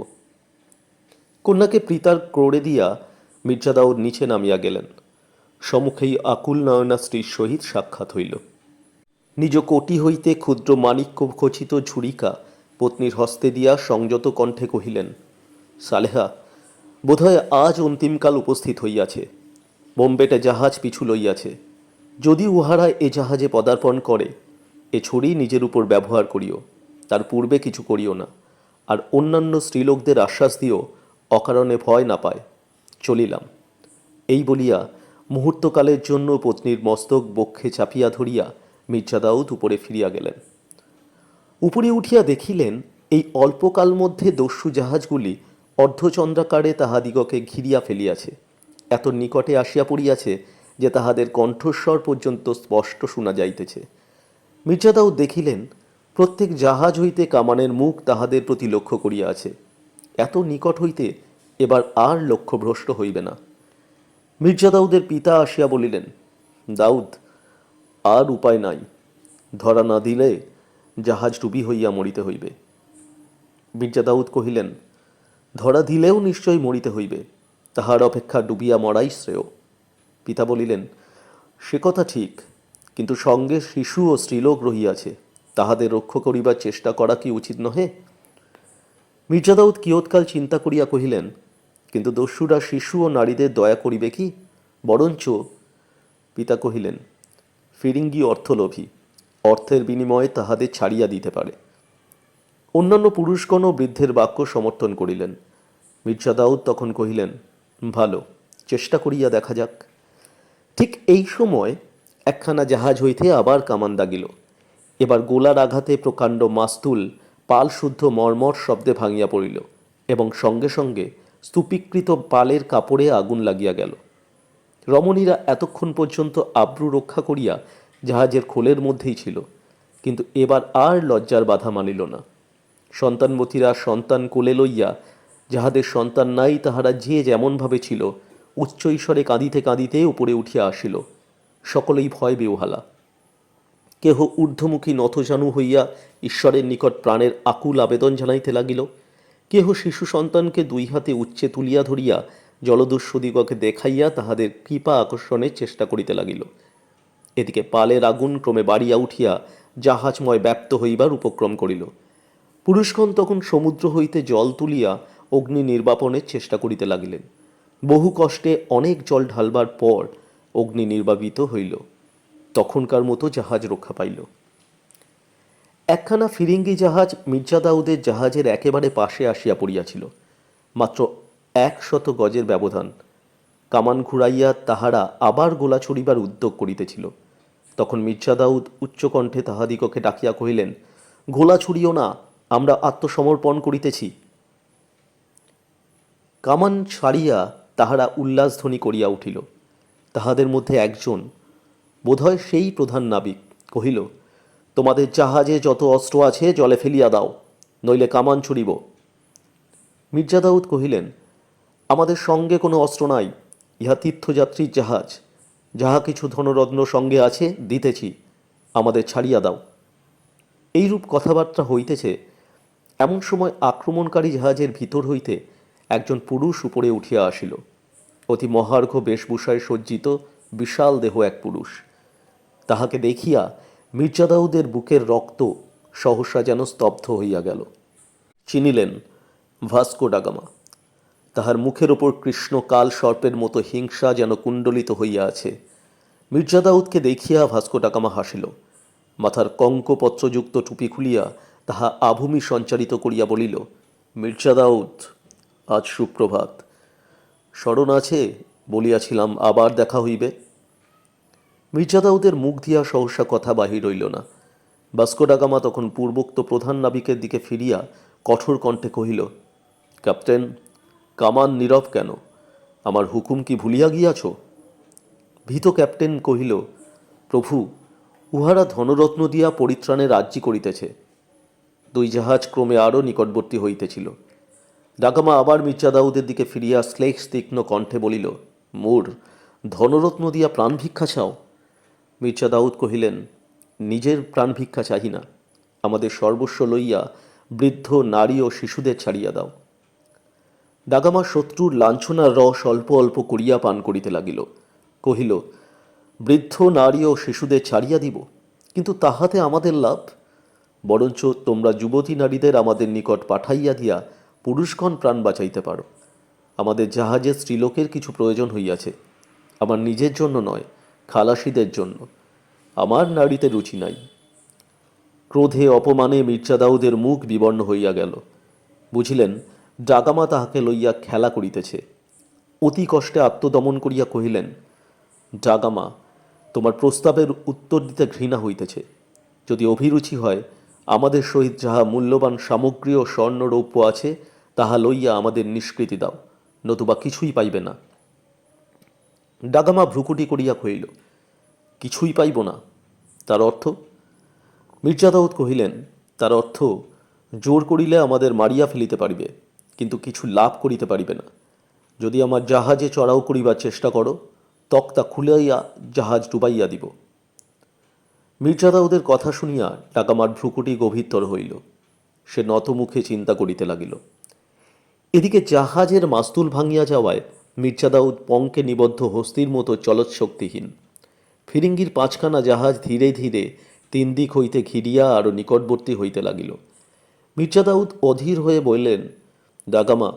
[SPEAKER 1] কন্যাকে পিতার ক্রোড়ে দিয়া মির্জা দাউদ নিচে নামিয়া গেলেন। সম্মুখেই আকুল নয়না স্ত্রীর সহিত সাক্ষাৎ হইল। নিজ কোটি হইতে ক্ষুদ্র মাণিক্য খচিত ঝুরিকা পত্নীর হস্তে দিয়া সংযত কণ্ঠে কহিলেন, সালেহা, বোধহয় আজ অন্তিমকাল উপস্থিত হইয়াছে। বোম্বেটে জাহাজ পিছু লইয়াছে। যদি উহারা এ জাহাজে পদার্পণ করে, এ ছড়ি নিজের উপর ব্যবহার করিও, তার পূর্বে কিছু করিও না, আর অন্যান্য স্ত্রীলোকদের আশ্বাস দিও অকারণে ভয় না পায়। চলিলাম। এই বলিয়া মুহূর্তকালের জন্য পত্নীর মস্তক বক্ষে চাপিয়া ধরিয়া মির্জা দাউদ উপরে ফিরিয়া গেলেন। উপরে উঠিয়া দেখিলেন এই অল্পকাল মধ্যে দস্যু জাহাজগুলি অর্ধচন্দ্রাকারে তাহাদিগকে ঘিরিয়া ফেলিয়াছে, এত নিকটে আসিয়া পড়িয়াছে যে তাহাদের কণ্ঠস্বর পর্যন্ত স্পষ্ট শোনা যাইতেছে। মির্জা দাউদ দেখিলেন প্রত্যেক জাহাজ হইতে কামানের মুখ তাহাদের প্রতি লক্ষ্য করিয়া আছে। এত নিকট হইতে এবার আর লক্ষ্যভ্রষ্ট হইবে না। মির্জা দাউদের পিতা আসিয়া বলিলেন, দাউদ, আর উপায় নাই, ধরা না দিলে জাহাজ ডুবি হইয়া মরিতে হইবে। মির্জা দাউদ কহিলেন, ধরা দিলেও নিশ্চয় মরিতে হইবে, তাহার অপেক্ষা ডুবিয়া মরাই শ্রেয়। পিতা বলিলেন, সে কথা ঠিক, কিন্তু সঙ্গে শিশু ও স্ত্রীলোক রহিয়াছে, তাহাদের রক্ষা করিবার চেষ্টা করা কি উচিত নহে? মির্জা দাউদ কিয়ৎকাল চিন্তা করিয়া কহিলেন, কিন্তু দস্যুরা শিশু ও নারীদের দয়া করিবে কি? বরঞ্চ। পিতা কহিলেন, ফিরিঙ্গি অর্থলোভী, অর্থের বিনিময়ে তাহাদের ছাড়িয়া দিতে পারে। অন্যান্য পুরুষগণ বৃদ্ধের বাক্য সমর্থন করিলেন। মির্জা দাউদ তখন কহিলেন, ভালো, চেষ্টা করিয়া দেখা যাক। ঠিক এই সময় একখানা জাহাজ হইতে আবার কামান দাগিল। এবার গোলার আঘাতে প্রকাণ্ড মাস্তুল পাল শুদ্ধ মর্মর শব্দে ভাঙিয়া পড়িল এবং সঙ্গে সঙ্গে স্তূপীকৃত পালের কাপড়ে আগুন লাগিয়া গেল। রমণীরা এতক্ষণ পর্যন্ত আব্রু রক্ষা করিয়া জাহাজের খোলের মধ্যেই ছিল, কিন্তু এবার আর লজ্জার বাধা মানিল না। সন্তানবতীরা সন্তান কোলে লইয়া, যাহাদের সন্তান নাই তাহারা যে যেমনভাবে ছিল, উচ্চ ঈশ্বরে কাঁদিতে কাঁদিতে উপরে উঠিয়া আসিল। সকলেই ভয় বেউহালা। কেহ ঊর্ধ্বমুখী নতজানু হইয়া ঈশ্বরের নিকট প্রাণের আকুল আবেদন জানাইতে লাগিল। কেহ শিশু সন্তানকে দুই হাতে উচ্চে তুলিয়া ধরিয়া জলদস্যুদিগকে দেখাইয়া তাহাদের কৃপা আকর্ষণের চেষ্টা করিতে লাগিল। এদিকে পালের আগুন ক্রমে বাড়িয়া উঠিয়া জাহাজময় ব্যাপ্ত হইবার উপক্রম করিল। পুরুষগণ তখন সমুদ্র হইতে জল তুলিয়া অগ্নি নির্বাপনের চেষ্টা করিতে লাগিলেন। বহু কষ্টে অনেক জল ঢালবার পর অগ্নি নির্বাপিত হইল। তখনকার মতো জাহাজ রক্ষা পাইল। একখানা ফিরিঙ্গি জাহাজ মির্জা দাউদের জাহাজের একেবারে পাশে আসিয়া পড়িয়াছিল। মাত্র 100 গজের ব্যবধান। কামান ঘুরাইয়া তাহারা আবার গোলা ছড়িবার উদ্যোগ করিতেছিল। তখন মির্জা দাউদ উচ্চকণ্ঠে তাহাদিগকে ডাকিয়া কহিলেন, গোলা ছুড়িও না, আমরা আত্মসমর্পণ করিতেছি। কামান ছাড়িয়া তাহারা উল্লাসধ্বনি করিয়া উঠিল। তাহাদের মধ্যে একজন, বোধহয় সেই প্রধান নাবিক, কহিল, তোমাদের জাহাজে যত অস্ত্র আছে জলে ফেলিয়া দাও, নইলে কামান ছুড়িব। মির্জা দাউদ কহিলেন, আমাদের সঙ্গে কোনো অস্ত্র নাই, ইহা তীর্থযাত্রীর জাহাজ, যাহা কিছু ধনরত্ন সঙ্গে আছে দিতেছি, আমাদের ছাড়িয়া দাও। এইরূপ কথাবার্তা হইতেছে, এমন সময় আক্রমণকারী জাহাজের ভিতর হইতে একজন পুরুষ উপরে উঠিয়া আসিল। অতি মহার্ঘ বেশভূষায় সজ্জিত বিশাল দেহ এক পুরুষ। তাহাকে দেখিয়া মির্জা দাউদের বুকের রক্ত সহসা যেন স্তব্ধ হইয়া গেল। চিনিলেন ভাস্কো ডা গামা। তাহার মুখের ওপর কৃষ্ণ কাল সর্পের মতো হিংসা যেন কুণ্ডলিত হইয়া আছে। মির্জা দাউদকে দেখিয়া ভাস্কো ডা গামা হাসিল। মাথার কঙ্কপত্রযুক্ত টুপি খুলিয়া তাহা আভূমি সঞ্চারিত করিয়া বলিল, মির্জা দাউদ, আজ সুপ্রভাত। স্মরণ আছে বলিয়াছিলাম আবার দেখা হইবে? মির্জা দাউদের মুখ দিয়া সহসা কথা বাহির হইল না। ভাস্কো ডা গামা তখন পূর্বোক্ত প্রধান নাবিকের দিকে ফিরিয়া কঠোর কণ্ঠে কহিল, ক্যাপ্টেন, কামান নীরব কেন? আমার হুকুম কি ভুলিয়া গিয়াছ? ভীত ক্যাপ্টেন কহিল, প্রভু, উহারা ধনরত্ন দিয়া পরিত্রাণের আর্জি করিতেছে। দুই জাহাজ ক্রমে আরও নিকটবর্তী হইতেছিল। ডা গামা আবার মির্জা দাউদের দিকে ফিরিয়া শ্লেষ তীক্ষ্ণ কণ্ঠে বলিল, মূর, ধনরত্ন দিয়া প্রাণ ভিক্ষা চাও? মির্জা দাউদ কহিলেন, নিজের প্রাণ ভিক্ষা চাহি না, আমাদের সর্বস্ব লইয়া বৃদ্ধ নারী ও শিশুদের ছাড়িয়া দাও। ডা গামা শত্রুর লাঞ্ছনার রস অল্প অল্প করিয়া পান করিতে লাগিল। কহিল, বৃদ্ধ নারী ও শিশুদের ছাড়িয়া দিব, কিন্তু তাহাতে আমাদের লাভ? বরঞ্চ তোমরা যুবতী নারীদের আমাদের নিকট পাঠাইয়া দিয়া পুরুষগণ প্রাণ বাঁচাইতে পারো। আমাদের জাহাজে স্ত্রীলোকের কিছু প্রয়োজন হইয়াছে, আমার নিজের জন্য নয়,
[SPEAKER 2] খালাসিদের জন্য। আমার নাড়িতে রুচি নাই। ক্রোধে অপমানে মির্জা দাউদের মুখ বিবর্ণ হইয়া গেল। বুঝিলেন ডাকামা তাহাকে লইয়া খেলা করিতেছে। অতি কষ্টে আত্মদমন করিয়া কহিলেন, ডাকামা, তোমার প্রস্তাবের উত্তর দিতে ঘৃণা হইতেছে। যদি অভিরুচি হয়, আমাদের সহিত যাহা মূল্যবান সামগ্রী ও স্বর্ণরৌপ্য আছে তাহা লইয়া আমাদের নিষ্কৃতি দাও, নতুবা কিছুই পাইবে না। ডাকামা ভ্রুকুটি করিয়া কহিল, কিছুই পাইব না? তার অর্থ? মির্জা দাউদ কহিলেন, তার অর্থ, জোর করিলে আমাদের মারিয়া ফেলিতে পারিবে, কিন্তু কিছু লাভ করিতে পারিবে না। যদি আমার জাহাজে চড়াও করিবার চেষ্টা করো, তক্তা খুলাইয়া জাহাজ ডুবাইয়া দিব। মির্জা দাউদের কথা শুনিয়া ডাকামার ভ্রুকুটি গভীরতর হইল। সে নতমুখে চিন্তা করিতে লাগিল। এদিকে জাহাজের মাস্তুল ভাঙিয়া যাওয়ায় মির্জা দাউদ পঙ্কে নিবদ্ধ হস্তির মতো চলৎশক্তিহীন। ফিরিঙ্গির পাঁচখানা জাহাজ ধীরে ধীরে তিন দিক হইতে ঘিরিয়া আরও নিকটবর্তী হইতে লাগিল। মির্জা দাউদ অধীর হয়ে বললেন, ডাকামা,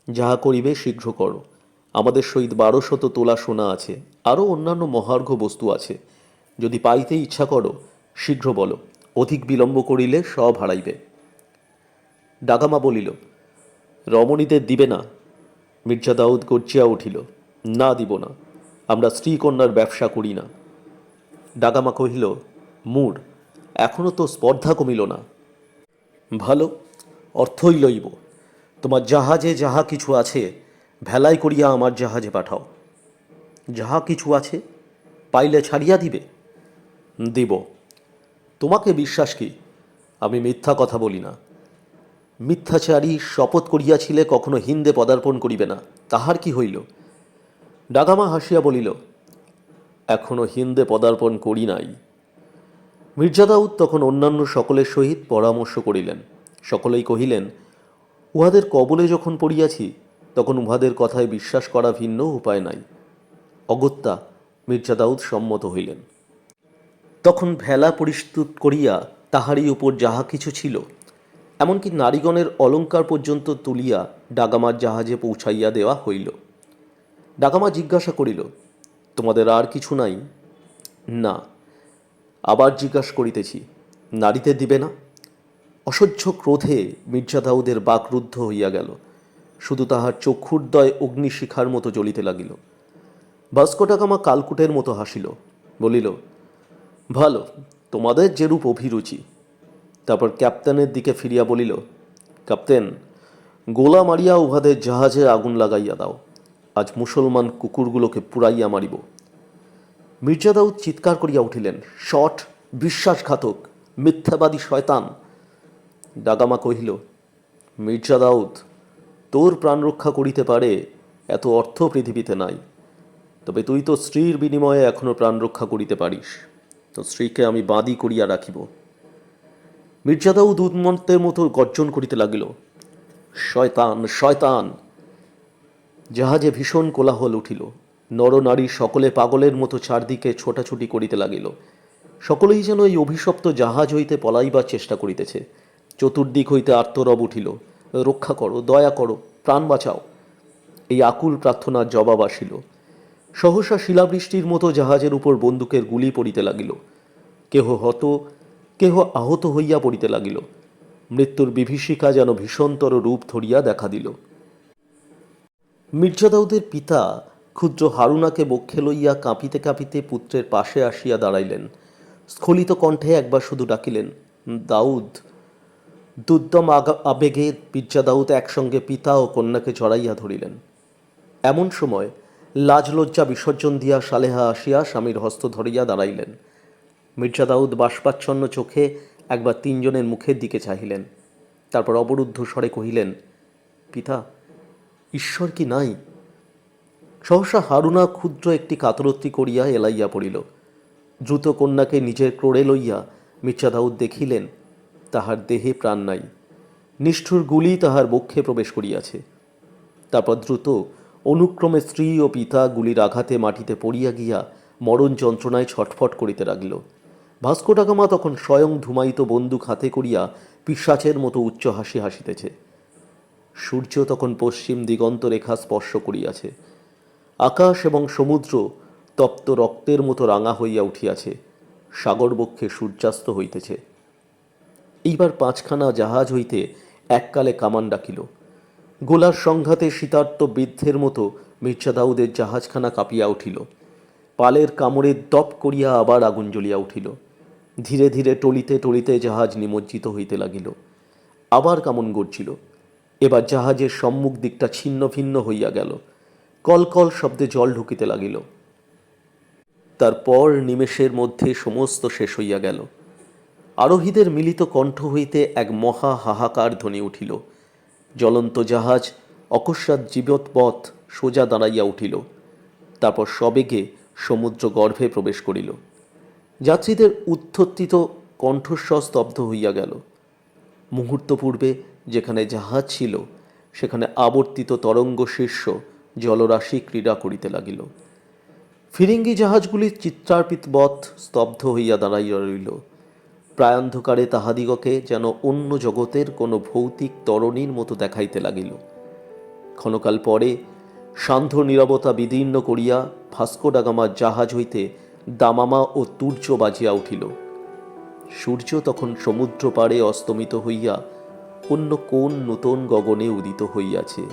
[SPEAKER 2] যাহা করিবে শীঘ্র করো। আমাদের সহিত 1200 তোলা সোনা আছে, আরও অন্যান্য মহার্ঘ বস্তু আছে। যদি পাইতে ইচ্ছা করো, শীঘ্র বলো, অধিক বিলম্ব করিলে সব হারাইবে। ডাকামা বলিল, রমণীদের দিবে না? মির্জা দাউদ গর্জিয়া উঠিল, না দিব না, আমরা স্ত্রীকন্যার ব্যবসা করি না। ডাকামা কহিল, মূঢ়, এখনো তো স্পর্ধা কমিল না। ভালো, অর্থই লইব। তোমার জাহাজে যাহা কিছু আছে ভেলাই করিয়া আমার জাহাজে পাঠাও। যাহা কিছু আছে পাইলে ছাড়িয়া দিবে? দিব। তোমাকে বিশ্বাস কি? আমি মিথ্যা কথা বলি না। মিথ্যাচারী শপথ করিয়াছিলে কখনো হিন্দে পদার্পণ করিবে না, তাহার কি হইল? ডাকামা হাসিয়া বলিল, এখনো হিন্দে পদার্পণ করি নাই। মির্জা দাউদ তখন অন্যান্য সকলের সহিত পরামর্শ করিলেন। সকলেই কহিলেন, উহাদের কবলে যখন পড়িয়াছি তখন উহাদের কথায় বিশ্বাস করা ভিন্ন উপায় নাই। অগত্যা মির্জা দাউদ সম্মত হইলেন। তখন ভেলা পরিস্তুত করিয়া তাহারই উপর যাহা কিছু ছিল, এমনকি নারীগণের অলঙ্কার পর্যন্ত তুলিয়া ডাকামার জাহাজে পৌঁছাইয়া দেওয়া হইল। ডাকামা জিজ্ঞাসা করিল, তোমাদের আর কিছু নাই? না। আবার জিজ্ঞাসা করিতেছি, নারীতে দিবে না? অসহ্য ক্রোধে মির্জা দাউদের বাকরুদ্ধ হইয়া গেল। শুধু তাহার চক্ষুর্দয় অগ্নিশিখার মতো জ্বলিতে লাগিল। ভাস্কো ডাকামা কালকুটের মতো হাসিল, বলিল, ভালো, তোমাদের যেরূপ অভিরুচি। তারপর ক্যাপ্টেনের দিকে ফিরিয়া বলিল, ক্যাপ্টেন, গোলা মারিয়া উহাদের জাহাজে আগুন লাগাইয়া দাও। আজ মুসলমান কুকুরগুলোকে পুড়াইয়া মারিব। মির্জা দাউদ চিৎকার করিয়া উঠিলেন, শট, বিশ্বাসঘাতক, মিথ্যাবাদী শয়তান। ডাকামা কহিল, মির্জা দাউদ, তোর প্রাণ রক্ষা করিতে পারে এত অর্থ পৃথিবীতে নাই। তবে তুই তো স্ত্রীর বিনিময়ে এখনো প্রাণ রক্ষা করিতে পারিস। তো স্ত্রীকে আমি বাদী করিয়া রাখিব। মির্জা দাউদ উন্মত্তের মতো গর্জন করিতে লাগিল, শয়তান, শয়তান। জাহাজে ভীষণ কোলাহল উঠিল। নরনারী সকলে পাগলের মতো চারদিকে ছোটাছুটি করিতে লাগিল। সকলেই যেন এই অভিশপ্ত জাহাজ হইতে পলাইবার চেষ্টা করিতেছে। চতুর্দিক হইতে আর্তরব উঠিল, রক্ষা করো, দয়া করো, প্রাণ বাঁচাও। এই আকুল প্রার্থনার জবাব আসিল। সহসা শিলাবৃষ্টির মতো জাহাজের উপর বন্দুকের গুলি পড়িতে লাগিল। কেহ আহত হইয়া পড়িতে লাগিল। মৃত্যুর বিভীষিকা যেন ভীষণতর রূপ ধরিয়া দেখা দিল। মির্জা দাউদের পিতা ক্ষুদ্র হারুনাকে বক্ষে লইয়া কাঁপিতে কাঁপিতে পুত্রের পাশে আসিয়া দাঁড়াইলেন। স্খলিত কণ্ঠে একবার শুধু ডাকিলেন, দাউদ। দুর্দম আবেগে মির্জা দাউদ একসঙ্গে পিতা ও কন্যাকে জড়াইয়া ধরিলেন। এমন সময় লাজ লজ্জা বিসর্জন দিয়া সালেহা আসিয়া স্বামীর হস্ত ধরিয়া দাঁড়াইলেন। মির্জা দাউদ বাষ্পাচ্ছন্ন চোখে একবার তিনজনের মুখের দিকে চাহিলেন। তারপর অবরুদ্ধ স্বরে কহিলেন, পিতা, ঈশ্বর কি নাই? সহসা হারুনা ক্ষুদ্র একটি কাতরত্তি করিয়া এলাইয়া পড়িল। দ্রুত কন্যাকে নিজের ক্রোড়ে লইয়া মির্জা দাউদ দেখিলেন তাহার দেহে প্রাণ নাই। নিষ্ঠুর গুলি তাহার বক্ষে প্রবেশ করিয়াছে। তারপর দ্রুত অনুক্রমে স্ত্রী ও পিতা গুলির আঘাতে মাটিতে পড়িয়া গিয়া মরণ যন্ত্রণায় ছটফট করিতে লাগিল। ভাস্কো ডাকামা তখন স্বয়ং ধূমায়িত বন্দুক হাতে করিয়া পিশাচের মতো উচ্চ হাসি হাসিতেছে। সূর্য তখন পশ্চিম দিগন্ত রেখা স্পর্শ করিয়াছে। আকাশ এবং সমুদ্র তপ্ত রক্তের মতো রাঙা হইয়া উঠিয়াছে, সাগরবক্ষে সূর্যাস্ত হইতেছে। এইবার 5খানা জাহাজ হইতে এককালে কামান ডাকিল। গোলার সংঘাতে শীতার্ত বৃদ্ধের মতো মির্জা দাউদের জাহাজখানা কাঁপিয়া উঠিল। পালের কামড়ে দপ করিয়া আবার আগুন জ্বলিয়া উঠিল। ধীরে ধীরে টলিতে টলিতে জাহাজ নিমজ্জিত হইতে লাগিল। আবার কামন গর্জিল। এবার জাহাজের সম্মুখ দিকটা ছিন্ন ভিন্ন হইয়া গেল। কলকল শব্দে জল ঢুকিতে লাগিল। তারপর নিমেষের মধ্যে সমস্ত শেষ হইয়া গেল। আরোহীদের মিলিত কণ্ঠ হইতে এক মহা হাহাকার ধ্বনি উঠিল। জ্বলন্ত জাহাজ অকস্মাৎ জীবৎপথ সোজা দাঁড়াইয়া উঠিল। তারপর সবেগে সমুদ্র গর্ভে প্রবেশ করিল। যাত্রীদের উত্থিত কণ্ঠস্বর স্তব্ধ হইয়া গেল। মুহূর্ত পূর্বে যেখানে জাহাজ ছিল সেখানে আবর্তিত তরঙ্গ শীর্ষ জলরাশি ক্রীড়া করিতে লাগিল। ফিরিঙ্গি জাহাজগুলির চিত্রার্পিতবৎ স্তব্ধ হইয়া দাঁড়াইয়া রইল। প্রায়ান্ধকারে তাহাদিগকে যেন অন্য জগতের কোনো ভৌতিক তরণীর মতো দেখাইতে লাগিল। ক্ষণকাল পরে সান্ধ্য নীরবতা বিদীর্ণ করিয়া ভাস্কো ডা গামার জাহাজ হইতে দামামা ও তুর্য বাজিয়া উঠিল। সূর্য তখন সমুদ্র পাড়ে অস্তমিত হইয়া অন্য কোন নূতন গগনে উদিত হইয়াছে।